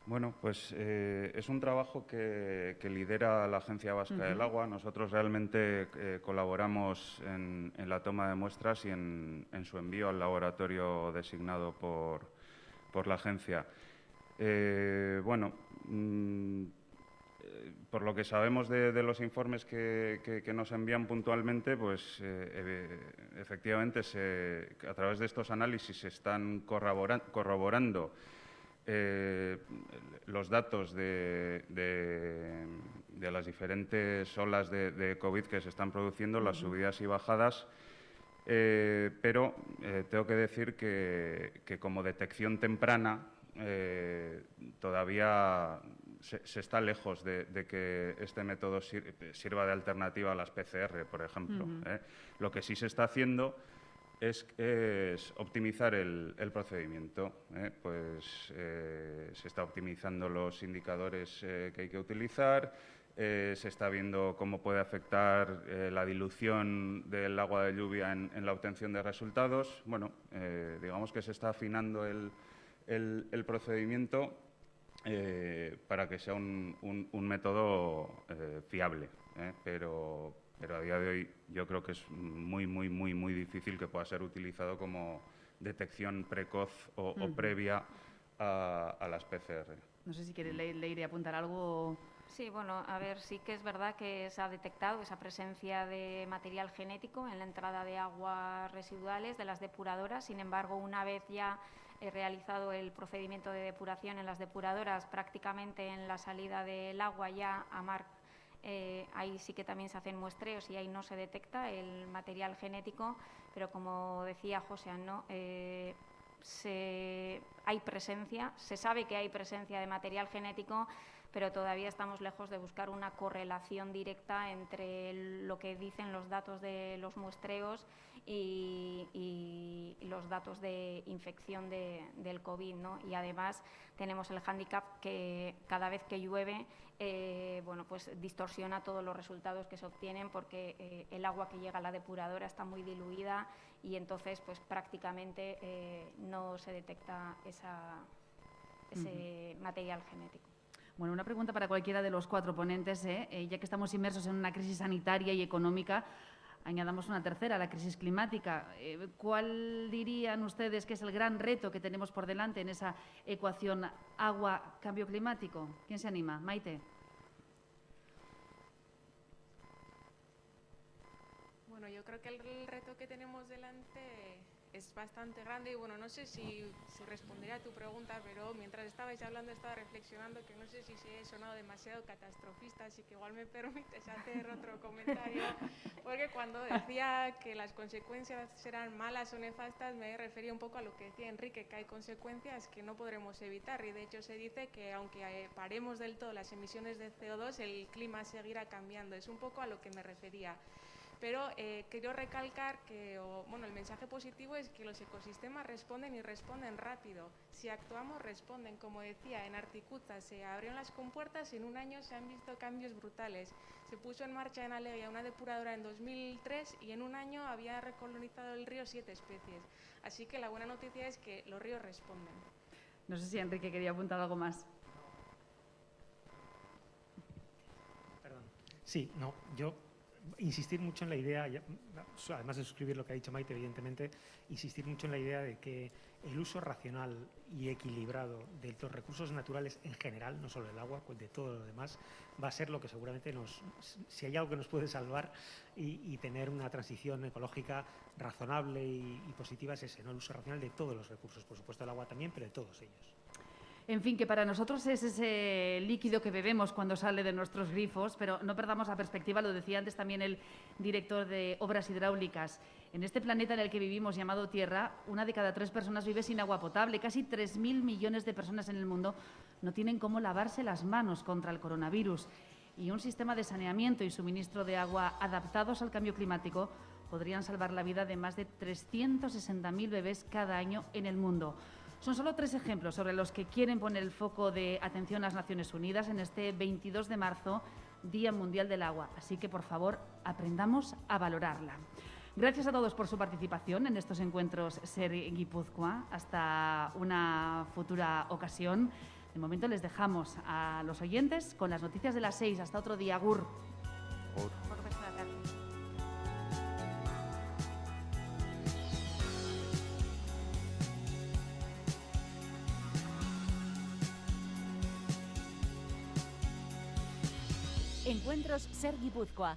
Bueno, pues es un trabajo que lidera la Agencia Vasca del Agua. Nosotros realmente colaboramos en la toma de muestras y en su envío al laboratorio designado por la agencia. Bueno, por lo que sabemos de los informes que nos envían puntualmente, pues efectivamente a través de estos análisis se están corroborando los datos de las diferentes olas de COVID que se están produciendo, las subidas y bajadas. Pero tengo que decir que como detección temprana todavía se está lejos de que este método sirva de alternativa a las PCR, por ejemplo. Lo que sí se está haciendo es optimizar el procedimiento. Pues se está optimizando los indicadores que hay que utilizar. Se está viendo cómo puede afectar la dilución del agua de lluvia en la obtención de resultados. Bueno, digamos que se está afinando el procedimiento para que sea un método fiable, pero a día de hoy yo creo que es muy difícil que pueda ser utilizado como detección precoz o previa a las PCR. No sé si quiere Leire apuntar algo. Sí, bueno, a ver, sí que es verdad que se ha detectado esa presencia de material genético en la entrada de aguas residuales de las depuradoras. Sin embargo, una vez ya realizado el procedimiento de depuración en las depuradoras, prácticamente en la salida del agua ya a mar, ahí sí que también se hacen muestreos y ahí no se detecta el material genético, pero como decía José, ¿no? Hay presencia, se sabe que hay presencia de material genético, pero todavía estamos lejos de buscar una correlación directa entre lo que dicen los datos de los muestreos y los datos de infección del COVID, ¿no? Y además tenemos el hándicap que cada vez que llueve, bueno, pues distorsiona todos los resultados que se obtienen porque el agua que llega a la depuradora está muy diluida y entonces pues prácticamente no se detecta ese material genético. Bueno, una pregunta para cualquiera de los cuatro ponentes, ya que estamos inmersos en una crisis sanitaria y económica, añadamos una tercera, la crisis climática. ¿Cuál dirían ustedes que es el gran reto que tenemos por delante en esa ecuación agua-cambio climático? ¿Quién se anima? Maite. Bueno, yo creo que el reto que tenemos delante es bastante grande y bueno, no sé si respondería a tu pregunta, pero mientras estabais hablando estaba reflexionando que no sé si he sonado demasiado catastrofista, así que igual me permites hacer otro comentario, porque cuando decía que las consecuencias serán malas o nefastas me refería un poco a lo que decía Enrique, que hay consecuencias que no podremos evitar y de hecho se dice que aunque paremos del todo las emisiones de CO2, el clima seguirá cambiando, es un poco a lo que me refería. Pero quiero recalcar que el mensaje positivo es que los ecosistemas responden y responden rápido. Si actuamos, responden. Como decía, en Articuza se abrieron las compuertas y en un año se han visto cambios brutales. Se puso en marcha en Aleguía una depuradora en 2003 y en un año había recolonizado el río 7 especies. Así que la buena noticia es que los ríos responden. No sé si Enrique quería apuntar algo más. Perdón. Sí, no, yo insistir mucho en la idea, además de suscribir lo que ha dicho Maite, evidentemente, insistir mucho en la idea de que el uso racional y equilibrado de los recursos naturales en general, no solo el agua, pues de todo lo demás, va a ser lo que seguramente si hay algo que nos puede salvar y tener una transición ecológica razonable y positiva, es ese, ¿no? El uso racional de todos los recursos, por supuesto el agua también, pero de todos ellos. En fin, que para nosotros es ese líquido que bebemos cuando sale de nuestros grifos, pero no perdamos la perspectiva, lo decía antes también el director de Obras Hidráulicas. En este planeta en el que vivimos, llamado Tierra, 1 de cada 3 personas vive sin agua potable. Casi 3.000 millones de personas en el mundo no tienen cómo lavarse las manos contra el coronavirus. Y un sistema de saneamiento y suministro de agua adaptados al cambio climático podrían salvar la vida de más de 360.000 bebés cada año en el mundo. Son solo 3 ejemplos sobre los que quieren poner el foco de atención las Naciones Unidas en este 22 de marzo, Día Mundial del Agua. Así que, por favor, aprendamos a valorarla. Gracias a todos por su participación en estos encuentros SER Guipúzcoa. Hasta una futura ocasión. De momento les dejamos a los oyentes con las noticias de las 6. Hasta otro día. Agur. Encuentros SER Guipúzcoa,